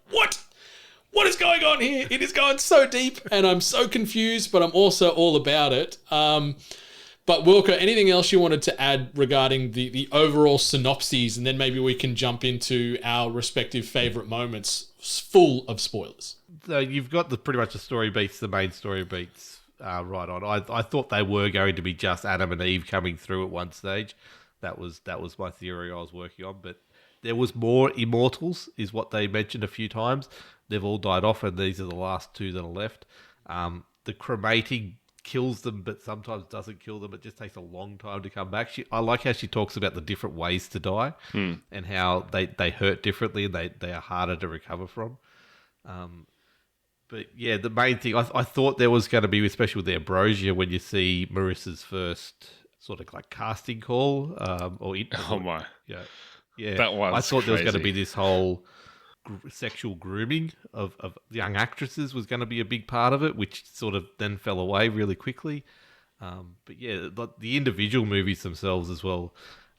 what is going on here? It is going so deep, and I'm so confused, but I'm also all about it. But Wilko, anything else you wanted to add regarding the overall synopses, and then maybe we can jump into our respective favourite moments full of spoilers. So you've got pretty much the main story beats right on. I thought they were going to be just Adam and Eve coming through at one stage. That was my theory I was working on, but there was more immortals, is what they mentioned a few times. They've all died off, and these are the last two that are left. The cremating kills them, but sometimes doesn't kill them. It just takes a long time to come back. I like how she talks about the different ways to die and how they hurt differently, and they are harder to recover from. But yeah, the main thing, I thought there was going to be, especially with the ambrosia, when you see Marissa's first sort of like casting call. Oh my. Yeah. That was I thought crazy. there was going to be this whole sexual grooming of young actresses was going to be a big part of it, which sort of then fell away really quickly. But yeah, the individual movies themselves as well.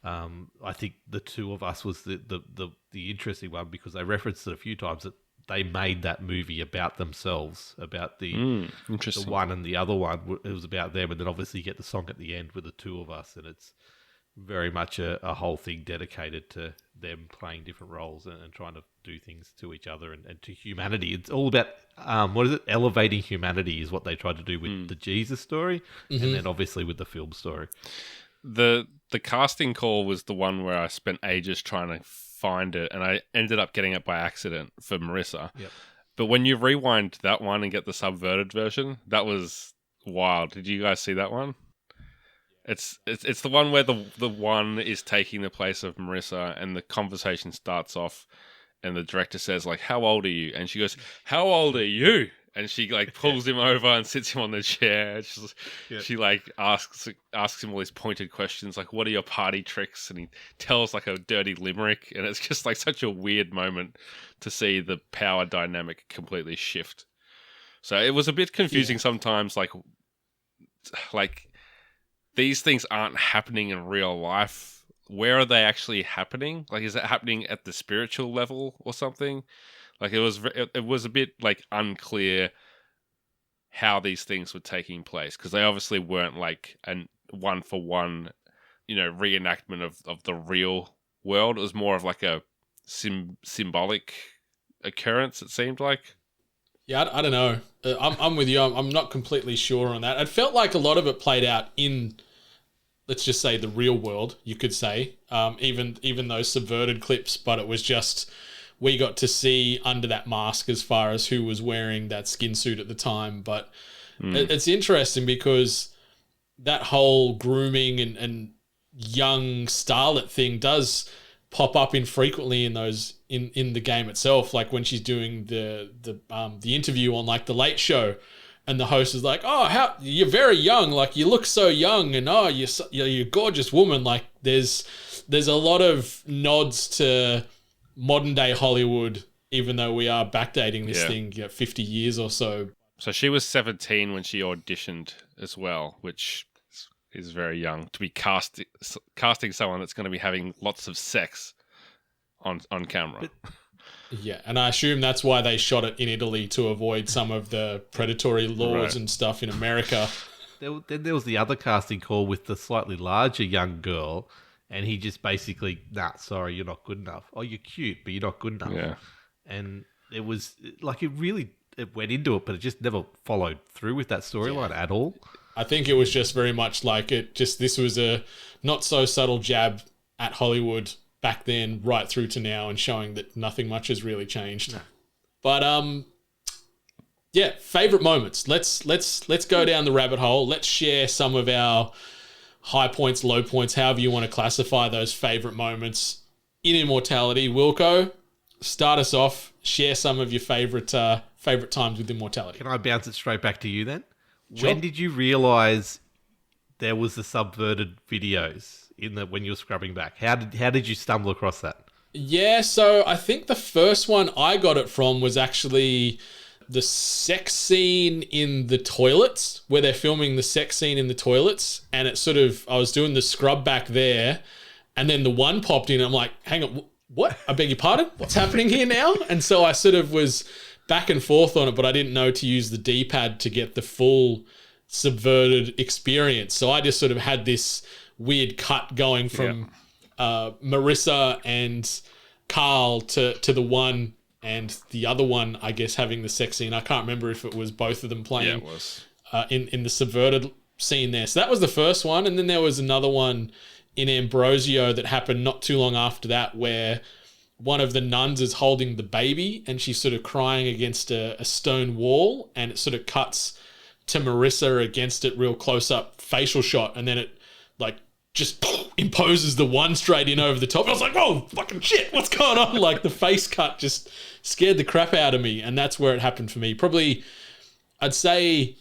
I think The Two of Us was the interesting one, because they referenced it a few times that they made that movie about themselves, about the one and the other one. It was about them, and then obviously you get the song at the end with The Two of Us, and it's very much a whole thing dedicated to them playing different roles and trying to do things to each other and to humanity. It's all about, elevating humanity is what they tried to do with the Jesus story, and then obviously with the film story. The casting call was the one where I spent ages trying to find it, and I ended up getting it by accident for Marissa. Yep. But when you rewind that one and get the subverted version, that was wild. Did you guys see that one? It's the one where the one is taking the place of Marissa, and the conversation starts off, and the director says, like, "How old are you?" And she goes, "How old are you?" And she like pulls him over and sits him on the chair. She like asks him all these pointed questions, like, "What are your party tricks?" And he tells like a dirty limerick, and it's just like such a weird moment to see the power dynamic completely shift. So it was a bit confusing sometimes, like these things aren't happening in real life. Where are they actually happening? Like, is it happening at the spiritual level or something? Like, it was a bit like unclear how these things were taking place, because they obviously weren't like a one for one, reenactment of the real world. It was more of like a symbolic occurrence, it seemed like. Yeah, I don't know. I'm with you. I'm not completely sure on that. It felt like a lot of it played out in, let's just say, the real world, you could say, even those subverted clips, but it was just, we got to see under that mask as far as who was wearing that skin suit at the time. But it's interesting because that whole grooming and young starlet thing does pop up infrequently in those in the game itself, like when she's doing the interview on like the Late Show, and the host is like, "Oh, how you're very young, like you look so young, and you're a gorgeous woman." Like there's a lot of nods to modern day Hollywood, even though we are backdating this thing 50 years or so. So she was 17 when she auditioned as well, which is very young to be casting someone that's going to be having lots of sex on camera. Yeah, and I assume that's why they shot it in Italy, to avoid some of the predatory laws and stuff in America. Then there was the other casting call with the slightly larger young girl, and he just basically, nah, sorry, you're not good enough. Oh, you're cute, but you're not good enough. Yeah. And it was like it went into it, but it just never followed through with that storyline at all. I think it was just very much like this was a not so subtle jab at Hollywood back then right through to now, and showing that nothing much has really changed. No. But yeah, favorite moments. Let's go down the rabbit hole. Let's share some of our high points, low points, however you want to classify those favorite moments in Immortality. Wilko, start us off. Share some of your favorite times with Immortality. Can I bounce it straight back to you then? Sure. When did you realize there was the subverted videos when you were scrubbing back? How did you stumble across that? Yeah, so I think the first one I got it from was actually the sex scene in the toilets, where they're filming the sex scene in the toilets, and it sort of, I was doing the scrub back there, and then the one popped in, and I'm like, hang on, what? I beg your pardon? What's happening here now? And so I sort of was back and forth on it, but I didn't know to use the D-pad to get the full subverted experience. So I just sort of had this weird cut going from Marissa and Carl to the one, and the other one, I guess, having the sex scene. I can't remember if it was both of them playing. Yeah, it was. In the subverted scene there. So that was the first one. And then there was another one in Ambrosio that happened not too long after that, where one of the nuns is holding the baby and she's sort of crying against a stone wall, and it sort of cuts to Marissa against it, real close up facial shot, and then it like just imposes the one straight in over the top. I was like, oh, fucking shit, what's going on? Like the face cut just scared the crap out of me, and that's where it happened for me. Probably, I'd say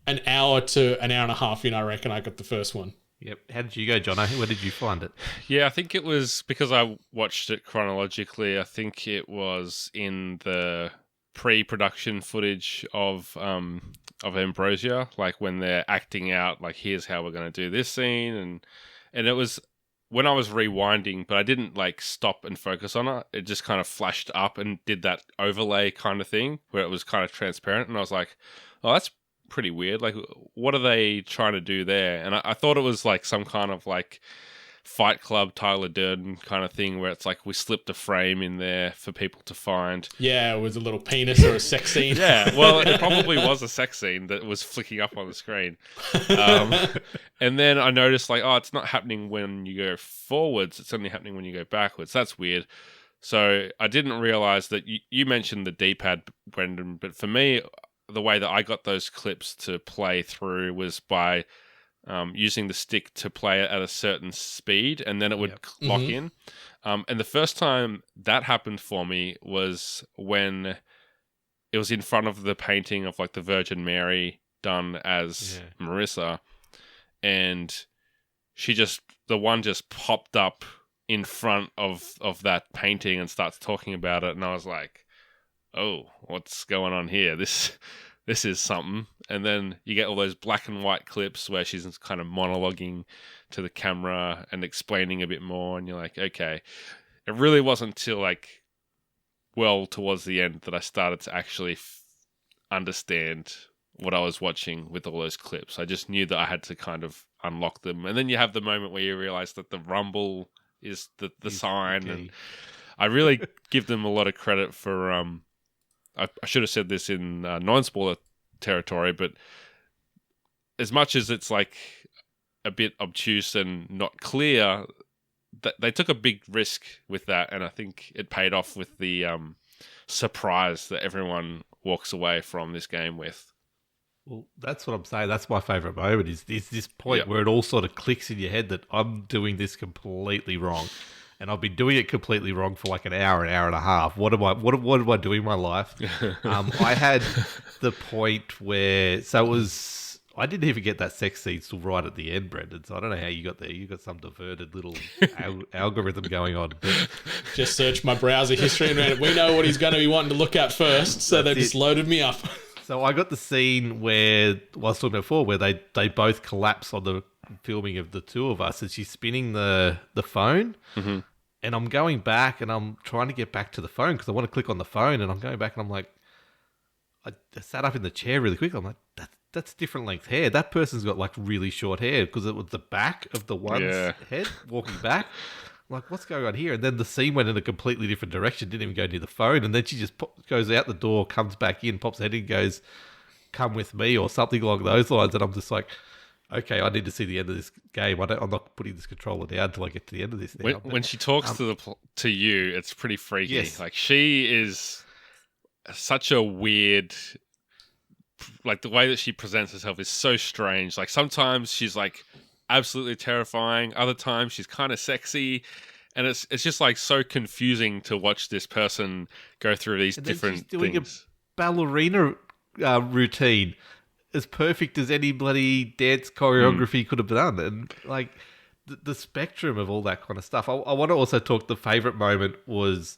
an hour to an hour and a half in, I reckon I got the first one. Yep. How did you go, Jono? Where did you find it? Yeah, I think it was because I watched it chronologically. I think it was in the pre-production footage of Ambrosia, like when they're acting out, like here's how we're going to do this scene, and it was when I was rewinding, but I didn't like stop and focus on it. It just kind of flashed up and did that overlay kind of thing where it was kind of transparent, and I was like, oh, that's pretty weird. Like, what are they trying to do there? And I thought it was like some kind of like Fight Club Tyler Durden kind of thing where it's like we slipped a frame in there for people to find. Yeah, it was a little penis or a sex scene. Yeah, well, it probably was a sex scene that was flicking up on the screen. And then I noticed like, oh, it's not happening when you go forwards. It's only happening when you go backwards. That's weird. So I didn't realize that you mentioned the D-pad, Brendan, but for me, the way that I got those clips to play through was by using the stick to play it at a certain speed, and then it would lock in. And the first time that happened for me was when it was in front of the painting of like the Virgin Mary done as Marissa, and the one just popped up in front of that painting and starts talking about it, and I was like, oh, what's going on here? This is something. And then you get all those black and white clips where she's kind of monologuing to the camera and explaining a bit more, and you're like, okay. It really wasn't until like well towards the end that I started to actually understand what I was watching with all those clips. I just knew that I had to kind of unlock them. And then you have the moment where you realize that the rumble is the sign. Okay. And I really give them a lot of credit for I should have said this in non-spoiler territory, but as much as it's like a bit obtuse and not clear, that they took a big risk with that, and I think it paid off with the surprise that everyone walks away from this game with. Well, that's what I'm saying. That's my favourite moment is this point where it all sort of clicks in your head that I'm doing this completely wrong. And I've been doing it completely wrong for like an hour and a half. What am I doing in my life? I had the point where, so it was, I didn't even get that sex scene till right at the end, Brendan. So I don't know how you got there. You got some diverted little algorithm going on. But just search my browser history and we know what he's going to be wanting to look at first. So they just loaded me up. So I got the scene where, well, I was talking about before, where they both collapse on the filming of the two of us, and she's spinning the phone, and I'm going back and I'm trying to get back to the phone because I want to click on the phone, and I'm going back and I'm like, I sat up in the chair really quick. I'm like, that's different length hair. That person's got like really short hair because it was the back of the one's head walking back. I'm like, what's going on here? And then the scene went in a completely different direction, didn't even go near the phone. And then she just goes out the door, comes back in, pops her head in, goes, come with me or something along those lines. And I'm just like, okay, I need to see the end of this game. I'm not putting this controller down until I get to the end of this now. When she talks to you, it's pretty freaky. Yes. Like, she is such a weird... Like, the way that she presents herself is so strange. Like, sometimes she's like absolutely terrifying. Other times she's kind of sexy. And it's just like so confusing to watch this person go through these different she's doing things. A ballerina routine as perfect as any bloody dance choreography could have done. And like the spectrum of all that kind of stuff. I want to also talk, the favorite moment was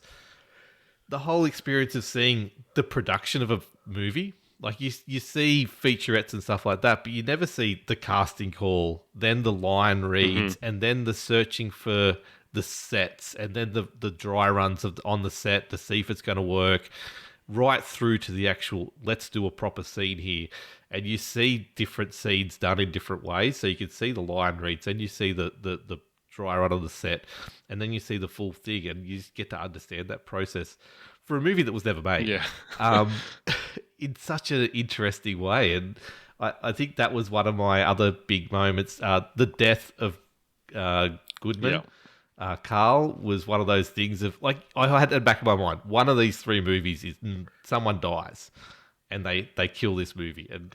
the whole experience of seeing the production of a movie. Like you see featurettes and stuff like that, but you never see the casting call, then the line reads, and then the searching for the sets, and then the dry runs on the set to see if it's going to work, right through to the actual, let's do a proper scene here. And you see different scenes done in different ways. So you can see the line reads, then you see the dry run on the set, and then you see the full thing, and you just get to understand that process for a movie that was never made. Yeah. In such an interesting way. And I think that was one of my other big moments. The death of Goodman, Carl, was one of those things of, like, I had in the back of my mind, one of these three movies is someone dies and they kill this movie. And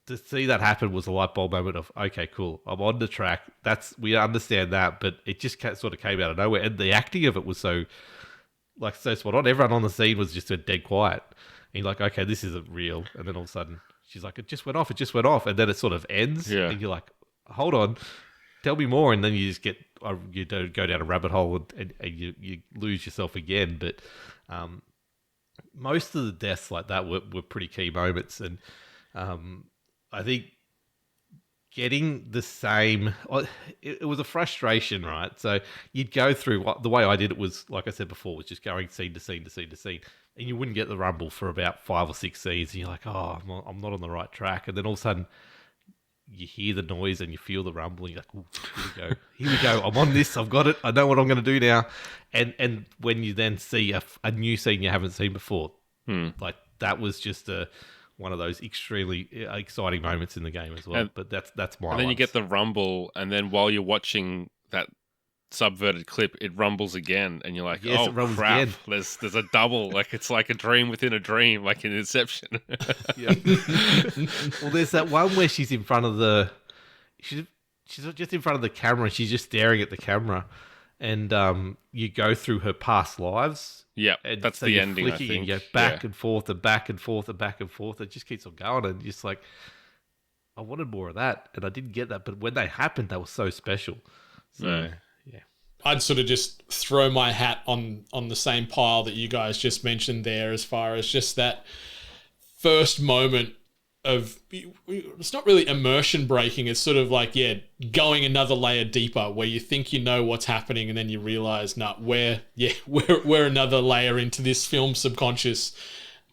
to see that happen was a light bulb moment of, okay, cool, I'm on the track. We understand that, but it just sort of came out of nowhere. And the acting of it was so spot on. Everyone on the scene was just dead quiet. And you're like, okay, this isn't real. And then all of a sudden, she's like, it just went off. And then it sort of ends. Yeah. And you're like, hold on, tell me more. And then you just you go down a rabbit hole and you lose yourself again. But most of the deaths like that were pretty key moments. And I think getting the same, it was a frustration, right? So you'd go through, the way I did it was, like I said before, was just going scene to scene to scene to scene. And you wouldn't get the rumble for about 5 or 6 scenes. And you're like, oh, I'm not on the right track. And then all of a sudden, you hear the noise and you feel the rumble. And you're like, ooh, here we go. I'm on this. I've got it. I know what I'm going to do now. And when you then see a new scene you haven't seen before, like that was just one of those extremely exciting moments in the game as well. But that's my. And then you get the rumble, and then while you're watching that subverted clip, it rumbles again, and you're like, yes, oh crap, there's a double. Like, it's like a dream within a dream, like in Inception. Yeah. Well, there's that one where she's in front of she's just in front of the camera, and she's just staring at the camera, and you go through her past lives. Yeah, that's so the ending, I think. And you go back and forth and back and forth and back and forth. It just keeps on going, and just like, I wanted more of that, and I didn't get that. But when they happened, they were so special. So yeah, I'd sort of just throw my hat on the same pile that you guys just mentioned there, as far as just that first moment of, it's not really immersion breaking. It's sort of like, going another layer deeper, where you think you know what's happening, and then you realize, we're another layer into this film subconscious.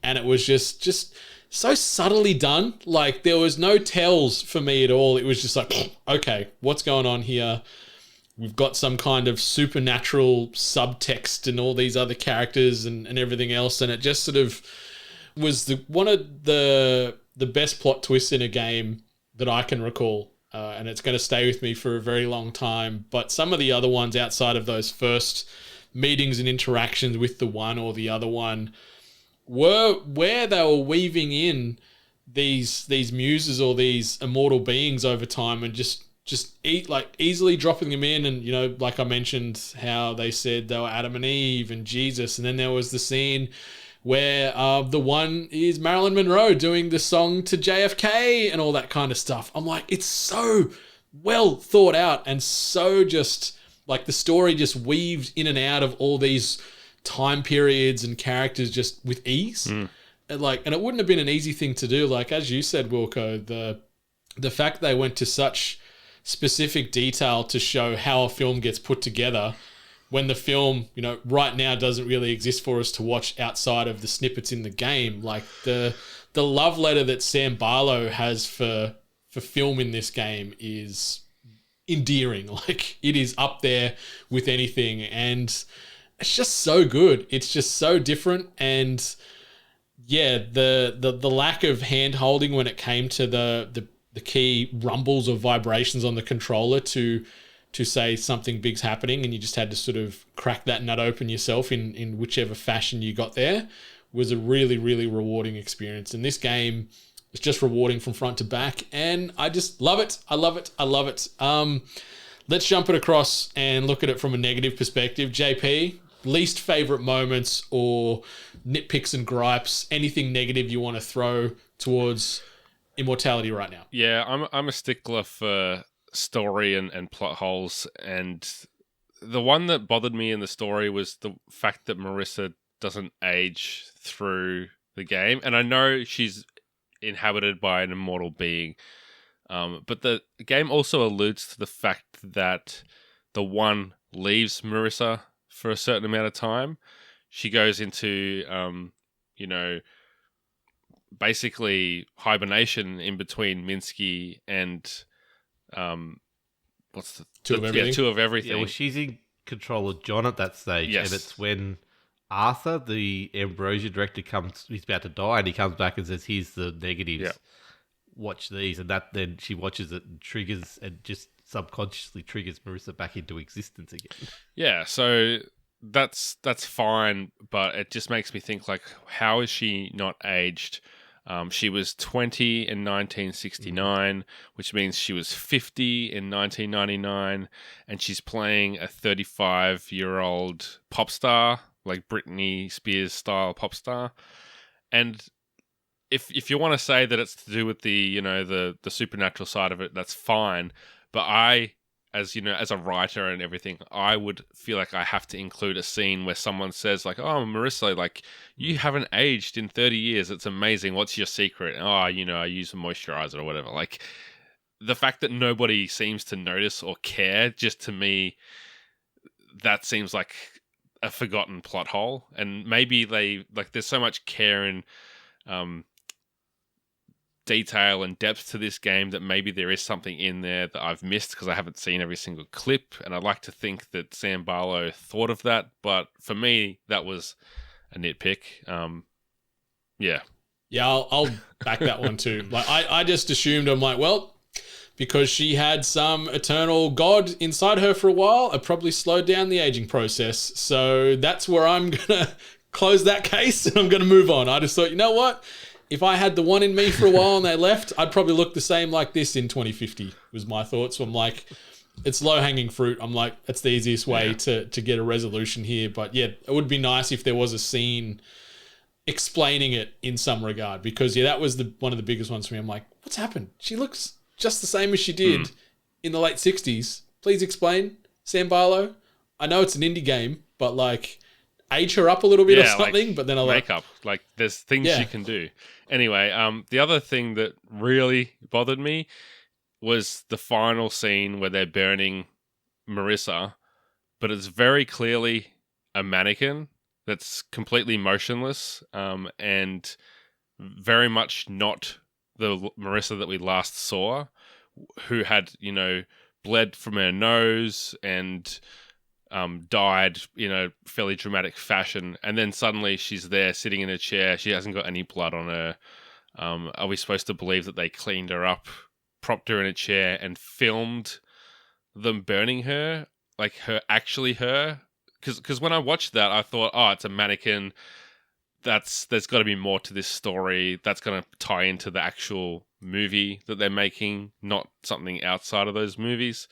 And it was just so subtly done. Like, there was no tells for me at all. It was just like, okay, what's going on here? We've got some kind of supernatural subtext and all these other characters and everything else. And it just sort of was one of the best plot twists in a game that I can recall. And it's going to stay with me for a very long time. But some of the other ones outside of those first meetings and interactions with the one or the other one were where they were weaving in these muses or these immortal beings over time, and just easily dropping them in. And, like I mentioned, how they said they were Adam and Eve and Jesus. And then there was the scene where the one is Marilyn Monroe doing the song to JFK and all that kind of stuff. I'm like, it's so well thought out, and so just like the story just weaves in and out of all these time periods and characters just with ease. and it wouldn't have been an easy thing to do. Like, as you said, Wilco, the fact they went to such specific detail to show how a film gets put together when the film, right now doesn't really exist for us to watch outside of the snippets in the game. Like the love letter that Sam Barlow has for film in this game is endearing. Like, it is up there with anything, and it's just so good. It's just so different, and yeah, the lack of hand holding when it came to the key rumbles of vibrations on the controller to say something big's happening, and you just had to sort of crack that nut open yourself in whichever fashion you got there, was a really, really rewarding experience. And this game is just rewarding from front to back, and I just love it. I love it. I love it. Let's jump it across and look at it from a negative perspective. JP, least favorite moments or nitpicks and gripes, anything negative you want to throw towards Immortality right now? Yeah, I'm a stickler for story and plot holes, and the one that bothered me in the story was the fact that Marissa doesn't age through the game. And I know she's inhabited by an immortal being, but the game also alludes to the fact that the One leaves Marissa for a certain amount of time. She goes into basically hibernation in between Minsky and what's the Two of everything. Yeah, Two of Everything. Yeah, well, she's in control of John at that stage, Yes. and it's when Arthur, the Ambrosia director, he's about to die, and he comes back and says, "Here's the negatives. Yeah. Watch these," and then she watches it and triggers, and just subconsciously triggers Marissa back into existence again. Yeah, so that's fine, but it just makes me think, like, how is she not aged? She was 20 in 1969, which means she was 50 in 1999, and she's playing a 35-year-old pop star, like Britney Spears style pop star. And if you want to say that it's to do with the the supernatural side of it, that's fine. But I, as a writer and everything, I would feel like I have to include a scene where someone says, like, "Oh, Marissa, like, you haven't aged in 30 years. It's amazing. What's your secret?" "Oh, I use a moisturizer," or whatever. Like, the fact that nobody seems to notice or care, just to me, that seems like a forgotten plot hole. And maybe there's so much care and detail and depth to this game that maybe there is something in there that I've missed because I haven't seen every single clip, and I'd like to think that Sam Barlow thought of that, but for me that was a nitpick. Yeah, I'll back that one too. Like, I just assumed, I'm like, well, because she had some eternal god inside her for a while, it probably slowed down the aging process, so that's where I'm gonna close that case and I'm gonna move on. I just thought, you know what, if I had the One in me for a while and they left, I'd probably look the same like this in 2050, was my thoughts. So I'm like, it's low-hanging fruit. I'm like, that's the easiest way to get a resolution here. But yeah, it would be nice if there was a scene explaining it in some regard, because that was one of the biggest ones for me. I'm like, what's happened? She looks just the same as she did in the late 60s. Please explain, Sam Barlow. I know it's an indie game, but like, age her up a little bit or something, like, but then I'll makeup. Like, there's things you can do. Anyway, the other thing that really bothered me was the final scene where they're burning Marissa, but it's very clearly a mannequin that's completely motionless, and very much not the Marissa that we last saw, who had, bled from her nose and died in a fairly dramatic fashion, and then suddenly she's there sitting in a chair. She hasn't got any blood on her. Are we supposed to believe that they cleaned her up, propped her in a chair, and filmed them burning her? Like, her? Because when I watched that, I thought, oh, it's a mannequin. There's got to be more to this story. That's going to tie into the actual movie that they're making, not something outside of those movies.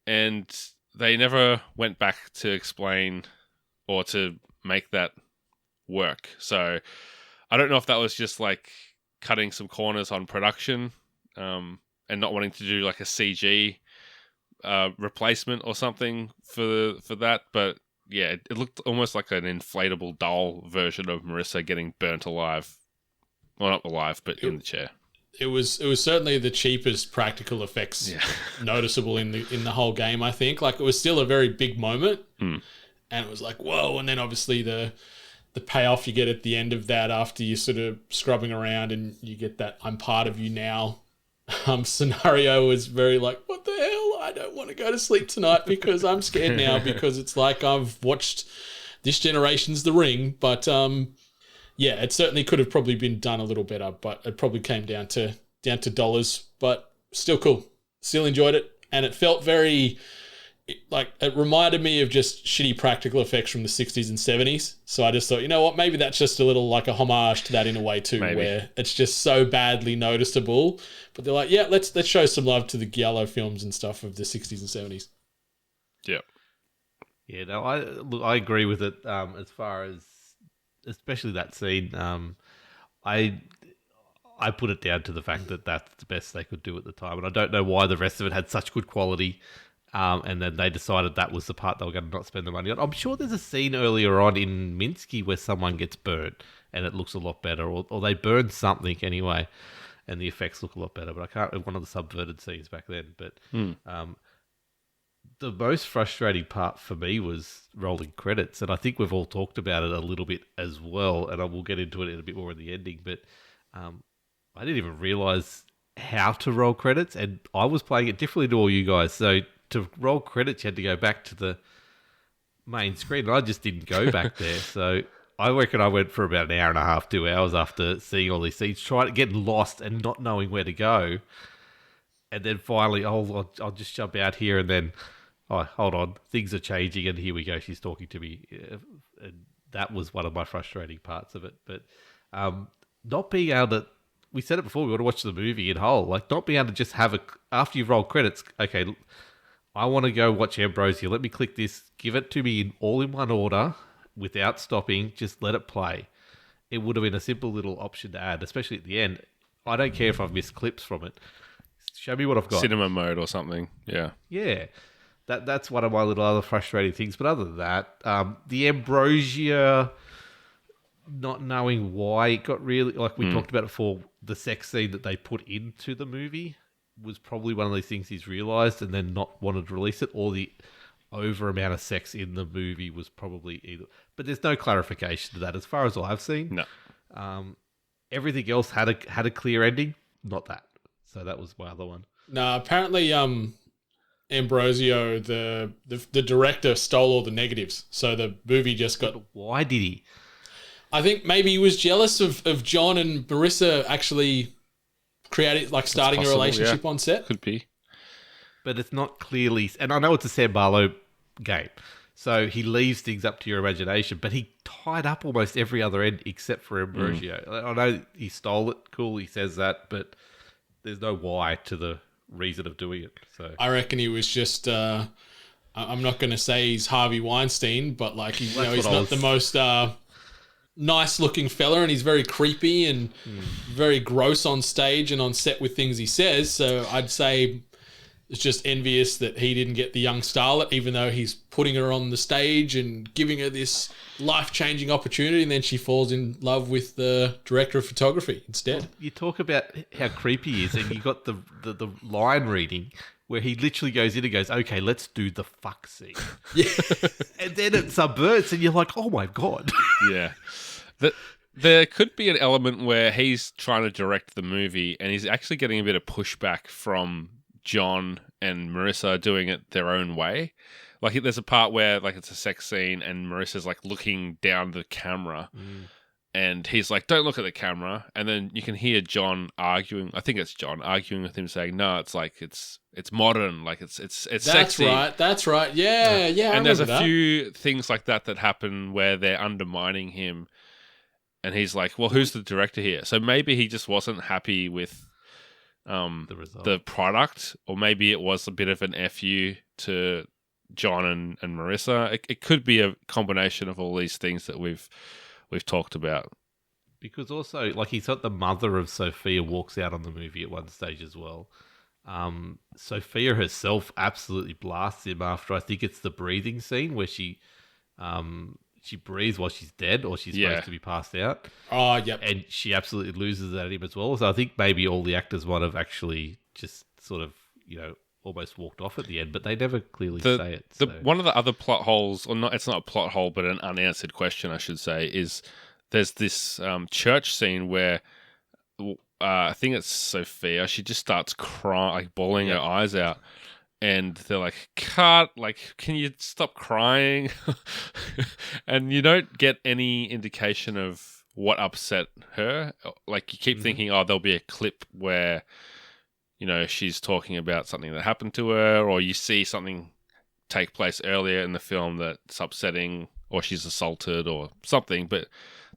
And they never went back to explain or to make that work. So I don't know if that was just like cutting some corners on production, and not wanting to do like a CG replacement or something for that. But yeah, it looked almost like an inflatable doll version of Marissa getting burnt alive Well, not alive, but in the chair. It was certainly the cheapest practical effects noticeable in the whole game, I think. Like, it was still a very big moment. And it was like, whoa. And then obviously the payoff you get at the end of that after you're sort of scrubbing around and you get that I'm part of you now scenario was very like, what the hell? I don't want to go to sleep tonight because I'm scared now because it's like I've watched this generation's The Ring. But yeah, it certainly could have probably been done a little better, but it probably came down to dollars, but still cool. Still enjoyed it. And it felt very... like, it reminded me of just shitty practical effects from the 60s and 70s. So I just thought, you know what, maybe that's just a little like a homage to that in a way too, where it's just so badly noticeable. But they're like, yeah, let's show some love to the giallo films and stuff of the 60s and 70s. Yeah. Yeah, no, I agree with it as far as, especially that scene. I put it down to the fact that that's the best they could do at the time. And I don't know why the rest of it had such good quality. And then they decided that was the part they were going to not spend the money on. I'm sure there's a scene earlier on in Minsky where someone gets burnt and it looks a lot better, or they burn something anyway, and the effects look a lot better. But I can't. One of the subverted scenes back then. But the most frustrating part for me was rolling credits, and I think we've all talked about it a little bit as well. And I will get into it in a bit more in the ending. But I didn't even realize how to roll credits, and I was playing it differently to all you guys. So to roll credits, you had to go back to the main screen, and I just didn't go back there. So I reckon I went for about an hour and a half, 2 hours after seeing all these scenes, trying to get lost and not knowing where to go. And then finally, I'll just jump out here, and then, oh, hold on, things are changing, and here we go, she's talking to me. And that was one of my frustrating parts of it. But not being able to, we said it before, we want to watch the movie in whole, like not being able to just have after you've rolled credits, okay, I want to go watch Ambrosia. Let me click this. Give it to me all in one order without stopping. Just let it play. It would have been a simple little option to add, especially at the end. I don't care if I've missed clips from it. Show me what I've got. Cinema mode or something. Yeah. Yeah. That's one of my little other frustrating things. But other than that, the Ambrosia, not knowing why it got really, like we talked about it before, the sex scene that they put into the movie was probably one of these things he's realised and then not wanted to release it, or the over amount of sex in the movie was probably either. But there's no clarification to that as far as I've seen. No. Everything else had a clear ending, not that. So that was my other one. No, apparently Ambrosio, the director, stole all the negatives. So the movie just got... But why did he? I think maybe he was jealous of John and Marissa actually... creating, like, starting a relationship on set. Could be. But it's not clearly... And I know it's a Sam Barlow game, so he leaves things up to your imagination, but he tied up almost every other end except for Ambrosio. I know he stole it, cool, he says that, but there's no why to the reason of doing it. So I reckon he was just... I'm not going to say he's Harvey Weinstein, but, like, he's not the most... nice looking fella, and he's very creepy and very gross on stage and on set with things he says. So I'd say it's just envious that he didn't get the young starlet, even though he's putting her on the stage and giving her this life-changing opportunity, and then she falls in love with the director of photography instead. You talk about how creepy he is, and you got the line reading where he literally goes in and goes, okay, let's do the fuck scene. Yeah. And then it subverts, and you're like, oh my God. Yeah. There could be an element where he's trying to direct the movie and he's actually getting a bit of pushback from John and Marissa doing it their own way. Like, there's a part where, like, it's a sex scene and Marissa's, like, looking down the camera and he's like, don't look at the camera. And then you can hear John arguing. I think it's John arguing with him, saying, no, it's like, it's modern. Like, it's sexy. That's right. Yeah. And there's a few things like that happen where they're undermining him. And he's like, well, who's the director here? So maybe he just wasn't happy with the product, or maybe it was a bit of an FU to John and Marissa. It could be a combination of all these things that we've talked about. Because also, like, he's got the mother of Sophia walks out on the movie at one stage as well. Sophia herself absolutely blasts him after, I think it's the breathing scene where she she breathes while she's dead, or she's supposed to be passed out. Oh, yep. And she absolutely loses at him as well. So I think maybe all the actors might have actually just sort of, almost walked off at the end, but they never clearly say it. So. One of the other plot holes, or not, it's not a plot hole, but an unanswered question, I should say, is there's this church scene where I think it's Sophia. She just starts crying, like bawling her eyes out. And they're like, cut, like, can you stop crying? And you don't get any indication of what upset her. Like, you keep thinking, there'll be a clip where, she's talking about something that happened to her, or you see something take place earlier in the film that's upsetting, or she's assaulted or something. But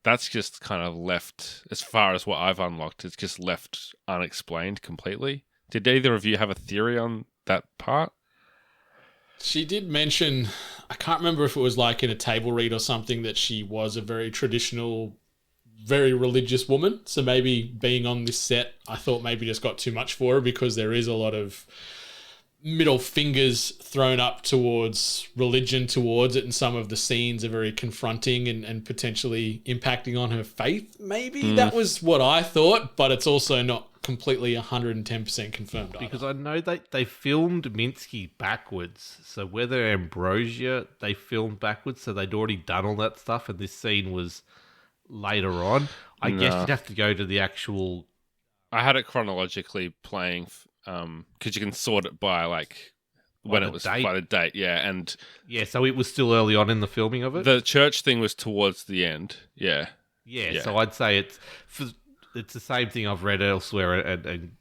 that's just kind of left, as far as what I've unlocked, it's just left unexplained completely. Did either of you have a theory on that part? She did mention, I can't remember if it was like in a table read or something, that she was a very traditional, very religious woman. So maybe being on this set, I thought maybe just got too much for her, because there is a lot of middle fingers thrown up towards religion towards it, and some of the scenes are very confronting and potentially impacting on her faith. Maybe that was what I thought, but it's also not completely 110% confirmed either. Because I know they filmed Minsky backwards, so whether Ambrosia they filmed backwards, so they'd already done all that stuff, and this scene was later on. I guess you'd have to go to the actual. I had it chronologically playing, because you can sort it by like when it was by the date, and so it was still early on in the filming of it. The church thing was towards the end, yeah. So I'd say it's the same thing I've read elsewhere, and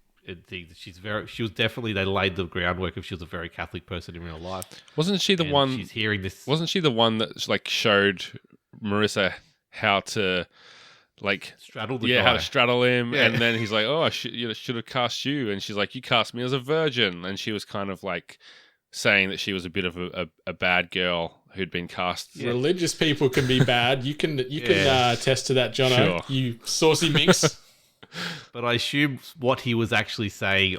think that she was definitely, they laid the groundwork if she was a very Catholic person in real life. Wasn't she the one? She's hearing this. Wasn't she the one that like showed Marissa how to like straddle the guy? How to straddle him, and then he's like, "Oh, I should have cast you," and she's like, "You cast me as a virgin," and she was kind of like saying that she was a bit of a bad girl who'd been cast. Religious people can be bad. You can attest to that, Jono. Sure. You saucy minx. But I assume what he was actually saying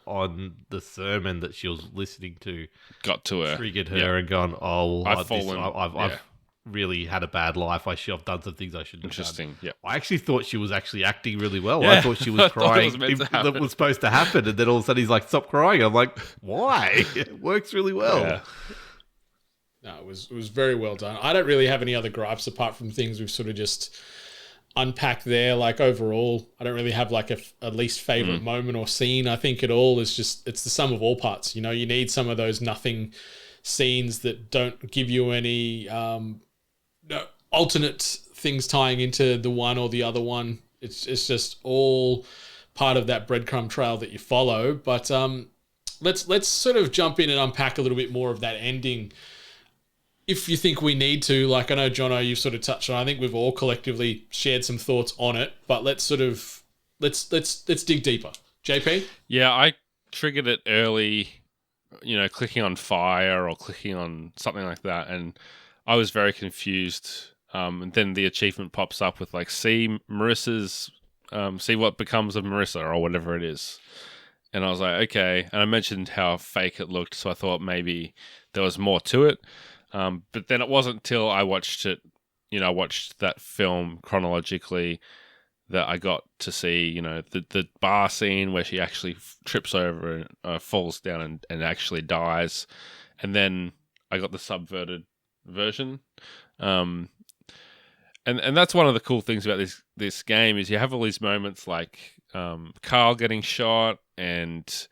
on the sermon that she was listening to got to her, triggered her, and gone, "Oh, I've really had a bad life. I've done some things I shouldn't have done." Interesting. Yeah. I actually thought she was actually acting really well. I thought she was crying. That was supposed to happen, and then all of a sudden he's like, "Stop crying." I'm like, "Why?" It works really well. Yeah. No, it was very well done. I don't really have any other gripes apart from things we've sort of just unpacked there. Like overall, I don't really have like a least favorite moment or scene. I think it all is just, it's the sum of all parts. You need some of those nothing scenes that don't give you any alternate things tying into the one or the other one. It's just all part of that breadcrumb trail that you follow. But let's sort of jump in and unpack a little bit more of that ending, if you think we need to. Like, I know, Jono, you've sort of touched on, I think we've all collectively shared some thoughts on it, but let's dig deeper. JP? Yeah, I triggered it early, clicking on fire or clicking on something like that, and I was very confused. And then the achievement pops up with like, see Marissa's, see what becomes of Marissa, or whatever it is. And I was like, okay. And I mentioned how fake it looked, so I thought maybe there was more to it. But then it wasn't till I watched it, I watched that film chronologically, that I got to see, the bar scene where she actually trips over and falls down and actually dies. And then I got the subverted version. And that's one of the cool things about this game, is you have all these moments like Carl getting shot, and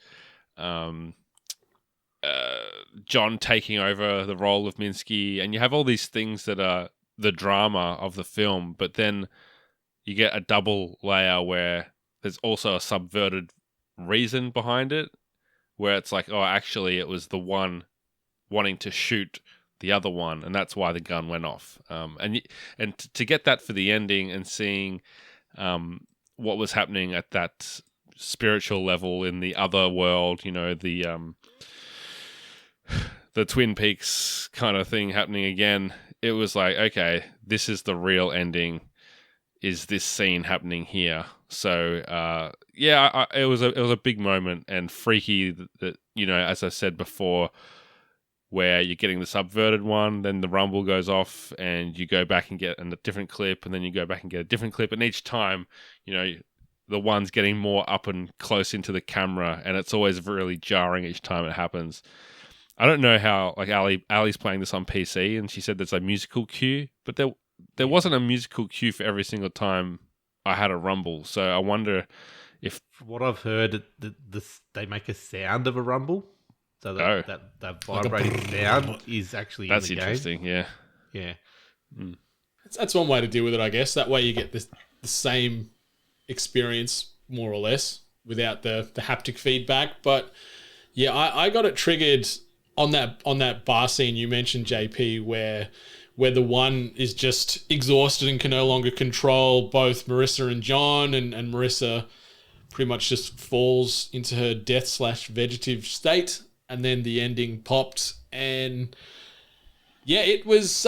John taking over the role of Minsky, and you have all these things that are the drama of the film, but then you get a double layer where there's also a subverted reason behind it, where it's like, oh, actually it was the one wanting to shoot the other one, and that's why the gun went off. And to get that for the ending, and seeing what was happening at that spiritual level in the other world, the Twin Peaks kind of thing happening again, it was like, okay, this is the real ending, is this scene happening here. So it was a big moment, and freaky that as I said before, where you're getting the subverted one, then the rumble goes off and you go back and get a different clip, and then you go back and get a different clip. And each time, the one's getting more up and close into the camera, and it's always really jarring each time it happens. I don't know how, like Ali's playing this on PC, and she said there's a musical cue, but there wasn't a musical cue for every single time I had a rumble. So I wonder if... From what I've heard, they make a sound of a rumble. So that vibrating sound is actually in the game. That's interesting, yeah. Yeah. Mm. That's one way to deal with it, I guess. That way you get the same experience, more or less, without the haptic feedback. But yeah, I got it triggered on that bar scene you mentioned, JP, where the one is just exhausted and can no longer control both Marissa and John, and Marissa pretty much just falls into her death/vegetative state. And then the ending popped, and yeah, it was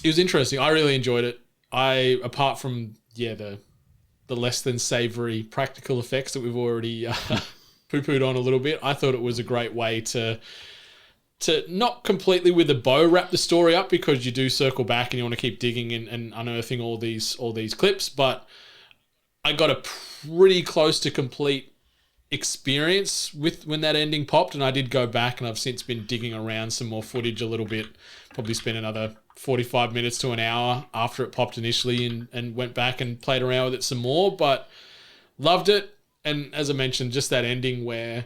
interesting. I really enjoyed it. Apart from the less than savory practical effects that we've already poo-pooed on a little bit, I thought it was a great way to not completely with a bow wrap the story up, because you do circle back and you want to keep digging and unearthing all these clips. But I got a pretty close to complete experience with when that ending popped, and I did go back, and I've since been digging around some more footage a little bit. Probably spent another 45 minutes to an hour after it popped initially, and went back and played around with it some more, but loved it. And as I mentioned, just that ending where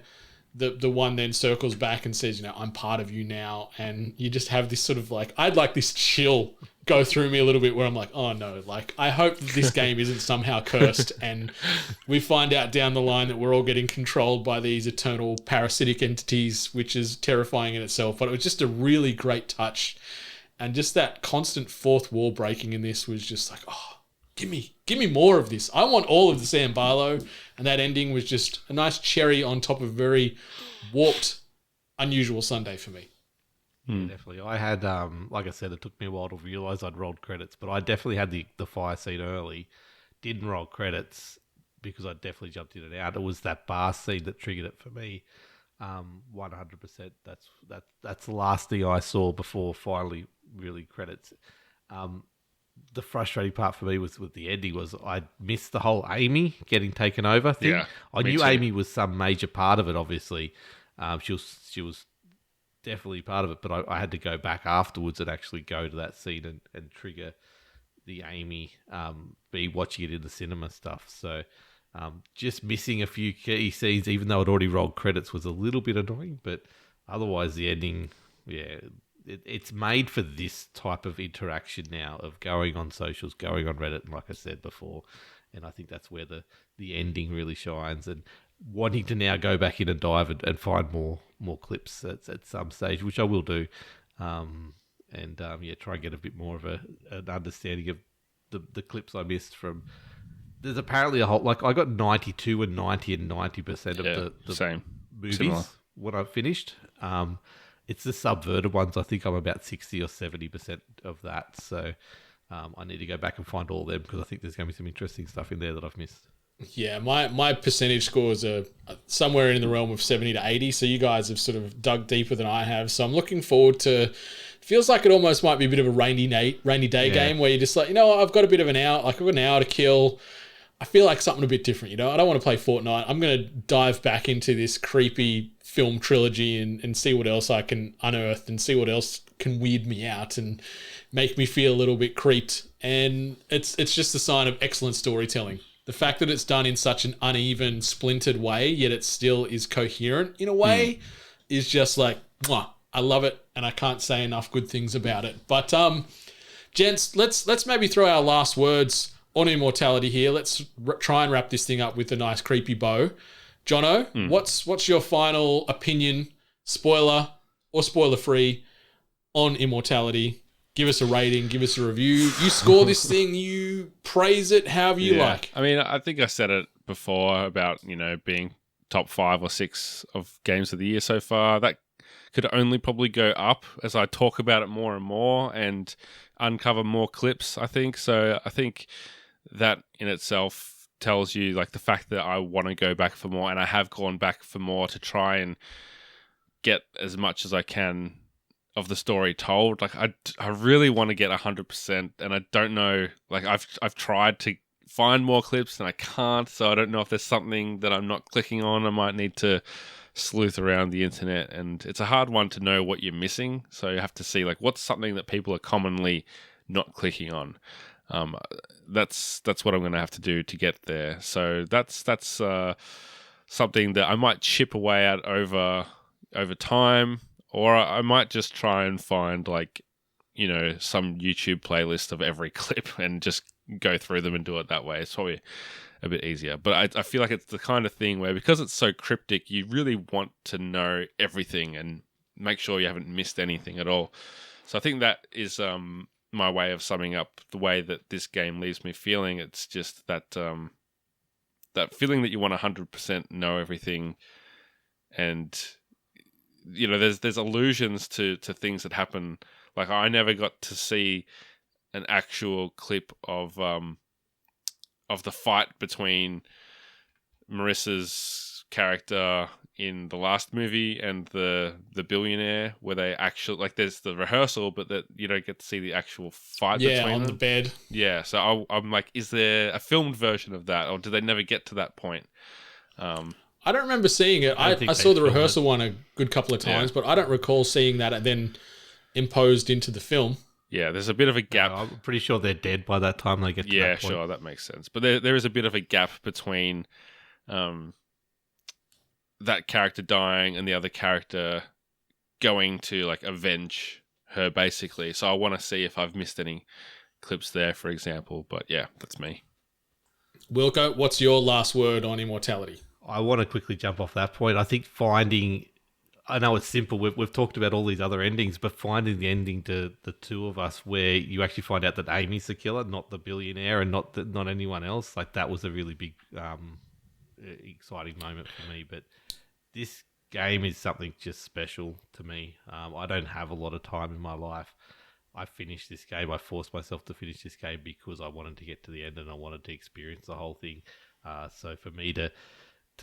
the one then circles back and says, I'm part of you now, and you just have this sort of like, I'd like this chill go through me a little bit where I'm like, oh no, like I hope that this game isn't somehow cursed and we find out down the line that we're all getting controlled by these eternal parasitic entities, which is terrifying in itself. But it was just a really great touch, and just that constant fourth wall breaking in this was just like, oh, give me more of this. I want all of the Sam Barlow, and that ending was just a nice cherry on top of a very warped, unusual Sunday for me. Yeah, definitely. I had, like I said, it took me a while to realise I'd rolled credits, but I definitely had the fire scene early. Didn't roll credits because I definitely jumped in and out. It was that bar scene that triggered it for me. 100%. That's the last thing I saw before finally really credits. The frustrating part for me was with the ending was I missed the whole Amy getting taken over thing. Yeah, I knew Amy was some major part of it, obviously. She was definitely part of it, but I had to go back afterwards and actually go to that scene and trigger the Amy, be watching it in the cinema stuff. So just missing a few key scenes, even though I'd already rolled credits, was a little bit annoying, but otherwise the ending, it's made for this type of interaction now of going on socials, going on Reddit, and like I said before, and I think that's where the ending really shines, and wanting to now go back in and dive and find more clips at some stage, which I will do, and try and get a bit more of an understanding of the clips I missed from. There's apparently a whole, like I got 92 and 90 and 90% of the same movies Similar. when I finished. It's the subverted ones. I think I'm about 60 or 70% of that. So I need to go back and find all of them, because I think there's going to be some interesting stuff in there that I've missed. Yeah, my percentage scores are somewhere in the realm of 70 to 80. So you guys have sort of dug deeper than I have. So I'm looking forward to. Feels like it almost might be a bit of a rainy day game where you're just like, I've got a bit of an hour. Like I've got an hour to kill. I feel like something a bit different. I don't want to play Fortnite. I'm going to dive back into this creepy film trilogy and see what else I can unearth and see what else can weird me out and make me feel a little bit creeped. And it's just a sign of excellent storytelling. The fact that it's done in such an uneven, splintered way, yet it still is coherent in a way, is just like, mwah, I love it, and I can't say enough good things about it. But, gents, let's maybe throw our last words on Immortality here. Let's try and wrap this thing up with a nice creepy bow. Jono, what's your final opinion, spoiler or spoiler-free, on Immortality? Give us a rating, give us a review. You score this thing, you praise it however you like. I mean, I think I said it before about, being top 5 or 6 of games of the year so far. That could only probably go up as I talk about it more and more and uncover more clips, I think. So I think that in itself tells you, like, the fact that I want to go back for more, and I have gone back for more to try and get as much as I can of the story told. Like I really want to get 100%, and I don't know. Like I've tried to find more clips and I can't. So I don't know if there's something that I'm not clicking on. I might need to sleuth around the internet, and it's a hard one to know what you're missing. So you have to see like what's something that people are commonly not clicking on. That's what I'm going to have to do to get there. So that's something that I might chip away at over time, or I might just try and find like, you know, some YouTube playlist of every clip and just go through them and do it that way. It's probably a bit easier. But I feel like it's the kind of thing where, because it's so cryptic, you really want to know everything and make sure you haven't missed anything at all. So I think that is my way of summing up the way that this game leaves me feeling. It's just that that feeling that you want 100% know everything, and you know, there's allusions to things that happen. Like I never got to see an actual clip of the fight between Marissa's character in the last movie and the billionaire, where they actually, like, there's the rehearsal, but that you don't get to see the actual fight between them. Yeah, on the bed. Yeah, so I'm like, is there a filmed version of that, or did they never get to that point? I don't remember seeing it. I saw the rehearsal one a good couple of times, but I don't recall seeing that and then imposed into the film. Yeah, there's a bit of a gap. I'm pretty sure they're dead by that time they get to that point. Yeah, sure, that makes sense. But there is a bit of a gap between that character dying and the other character going to like avenge her, basically. So I want to see if I've missed any clips there, for example. But yeah, that's me. Wilko, what's your last word on Immortality? I want to quickly jump off that point. I think I know it's simple. We've talked about all these other endings, but finding the ending to the two of us where you actually find out that Amy's the killer, not the billionaire, and not anyone else, like that was a really big, exciting moment for me. But this game is something just special to me. I don't have a lot of time in my life. I finished this game. I forced myself to finish this game because I wanted to get to the end and I wanted to experience the whole thing. So for me to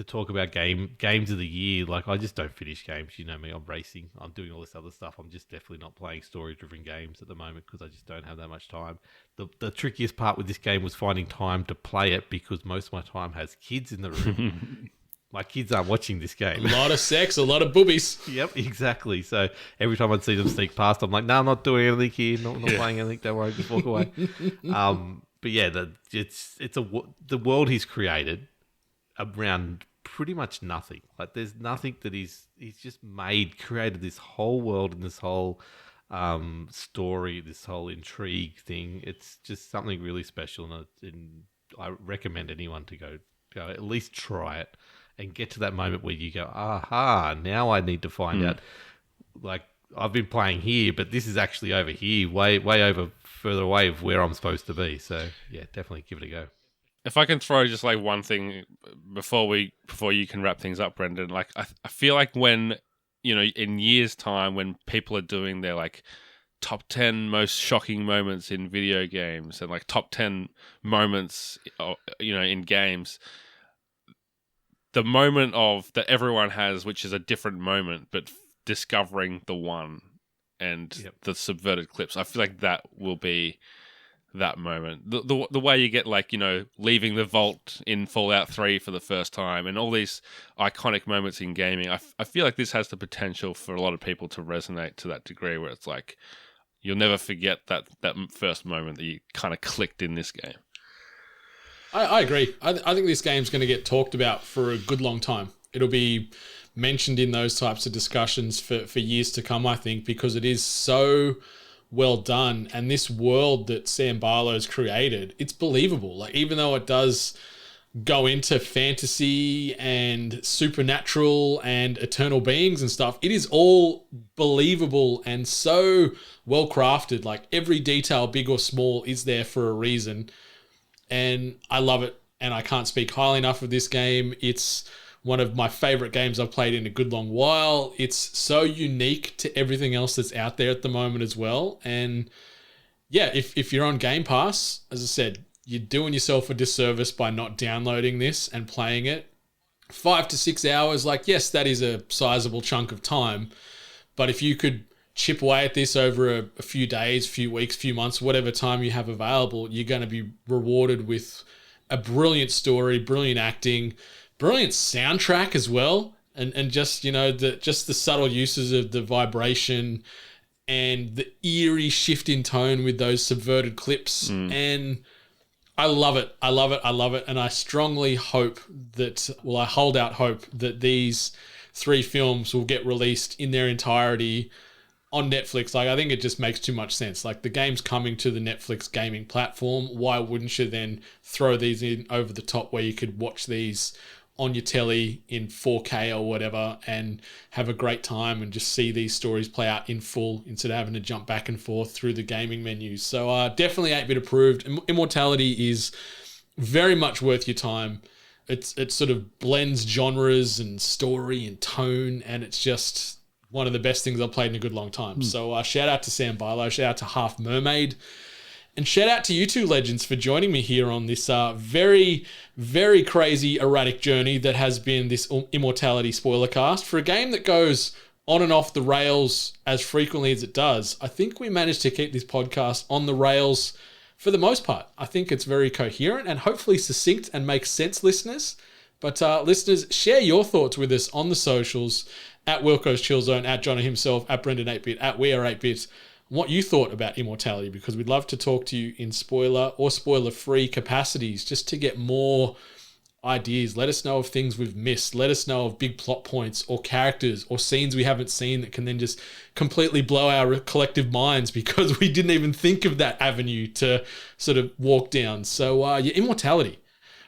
talk about games of the year, like I just don't finish games. You know me, I'm racing, I'm doing all this other stuff. I'm just definitely not playing story-driven games at the moment because I just don't have that much time. The trickiest part with this game was finding time to play it because most of my time has kids in the room. My kids aren't watching this game. A lot of sex, a lot of boobies. Yep, exactly. So every time I'd see them sneak past, I'm like, no, I'm not doing anything here, not playing anything, don't worry, just walk away. But yeah, the world he's created around pretty much nothing. Like there's nothing that he's just created this whole world and this whole story, this whole intrigue thing. It's just something really special, and I recommend anyone to go at least try it and get to that moment where you go, aha, now I need to find out, like, I've been playing here, but this is actually over here, way over further away of where I'm supposed to be. So yeah, definitely give it a go. If I can throw just like one thing before you can wrap things up, Brendan, like I feel like when, you know, in years' time, when people are doing their like top 10 most shocking moments in video games and like top 10 moments, you know, in games, the moment that everyone has, which is a different moment, but discovering the one and the subverted clips, I feel like that will be that moment. The way you get, like, you know, leaving the vault in Fallout 3 for the first time and all these iconic moments in gaming, I feel like this has the potential for a lot of people to resonate to that degree where it's like you'll never forget that first moment that you kind of clicked in this game. I agree. I think this game's going to get talked about for a good long time. It'll be mentioned in those types of discussions for years to come, I think, because it is so well done. And this world that Sam Barlow's created, it's believable. Like, even though it does go into fantasy and supernatural and eternal beings and stuff, it is all believable and so well crafted. Like, every detail, big or small, is there for a reason. And I love it, and I can't speak highly enough of this game. It's one of my favorite games I've played in a good long while. It's so unique to everything else that's out there at the moment as well. And yeah, if you're on Game Pass, as I said, you're doing yourself a disservice by not downloading this and playing it. 5 to 6 hours, like, yes, that is a sizable chunk of time. But if you could chip away at this over a few days, few weeks, few months, whatever time you have available, you're going to be rewarded with a brilliant story, brilliant acting, brilliant soundtrack as well. And just, the subtle uses of the vibration and the eerie shift in tone with those subverted clips. And I love it. I love it. I love it. And I strongly hope that, I hold out hope that these 3 films will get released in their entirety on Netflix. Like, I think it just makes too much sense. Like, the game's coming to the Netflix gaming platform. Why wouldn't you then throw these in over the top where you could watch these on your telly in 4K or whatever and have a great time and just see these stories play out in full instead of having to jump back and forth through the gaming menus. So definitely 8-bit approved. Immortality is very much worth your time. It sort of blends genres and story and tone, and it's just one of the best things I've played in a good long time. So shout out to Sam Barlow, shout out to Half Mermaid, and shout out to you two legends for joining me here on this very, very crazy, erratic journey that has been this Immortality spoiler cast. For a game that goes on and off the rails as frequently as it does, I think we managed to keep this podcast on the rails for the most part. I think it's very coherent and hopefully succinct and makes sense, listeners. But listeners, share your thoughts with us on the socials, at Wilko's Chill Zone, at Jono himself, at Brendan8bit, at We Are 8bit, what you thought about Immortality, because we'd love to talk to you in spoiler or spoiler-free capacities just to get more ideas. Let us know of things we've missed. Let us know of big plot points or characters or scenes we haven't seen that can then just completely blow our collective minds because we didn't even think of that avenue to sort of walk down. So Immortality,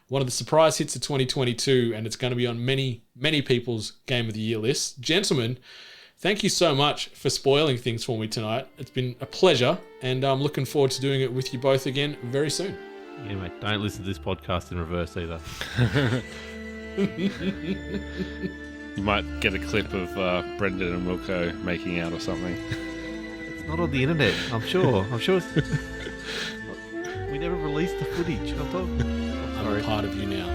one of the surprise hits of 2022, and it's going to be on many, many people's Game of the Year lists. Gentlemen, thank you so much for spoiling things for me tonight. It's been a pleasure, and I'm looking forward to doing it with you both again very soon. Yeah, mate, don't listen to this podcast in reverse either. You might get a clip of Brendan and Wilko making out or something. It's not on the internet, I'm sure. We never released the footage. I'm a part of you now.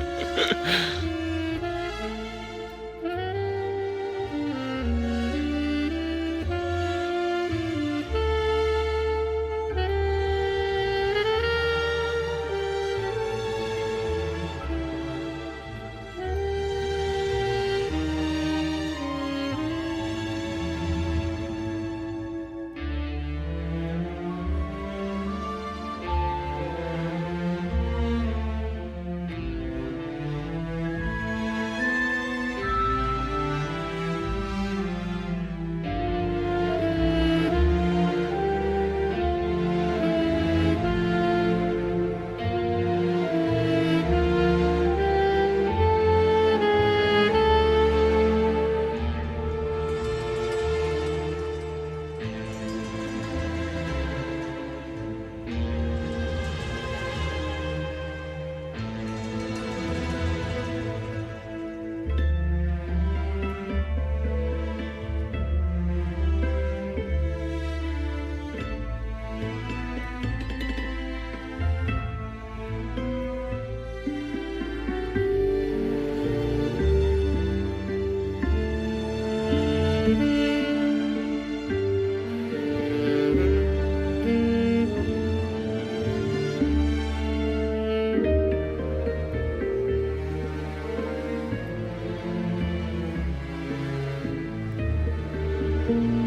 Thank you.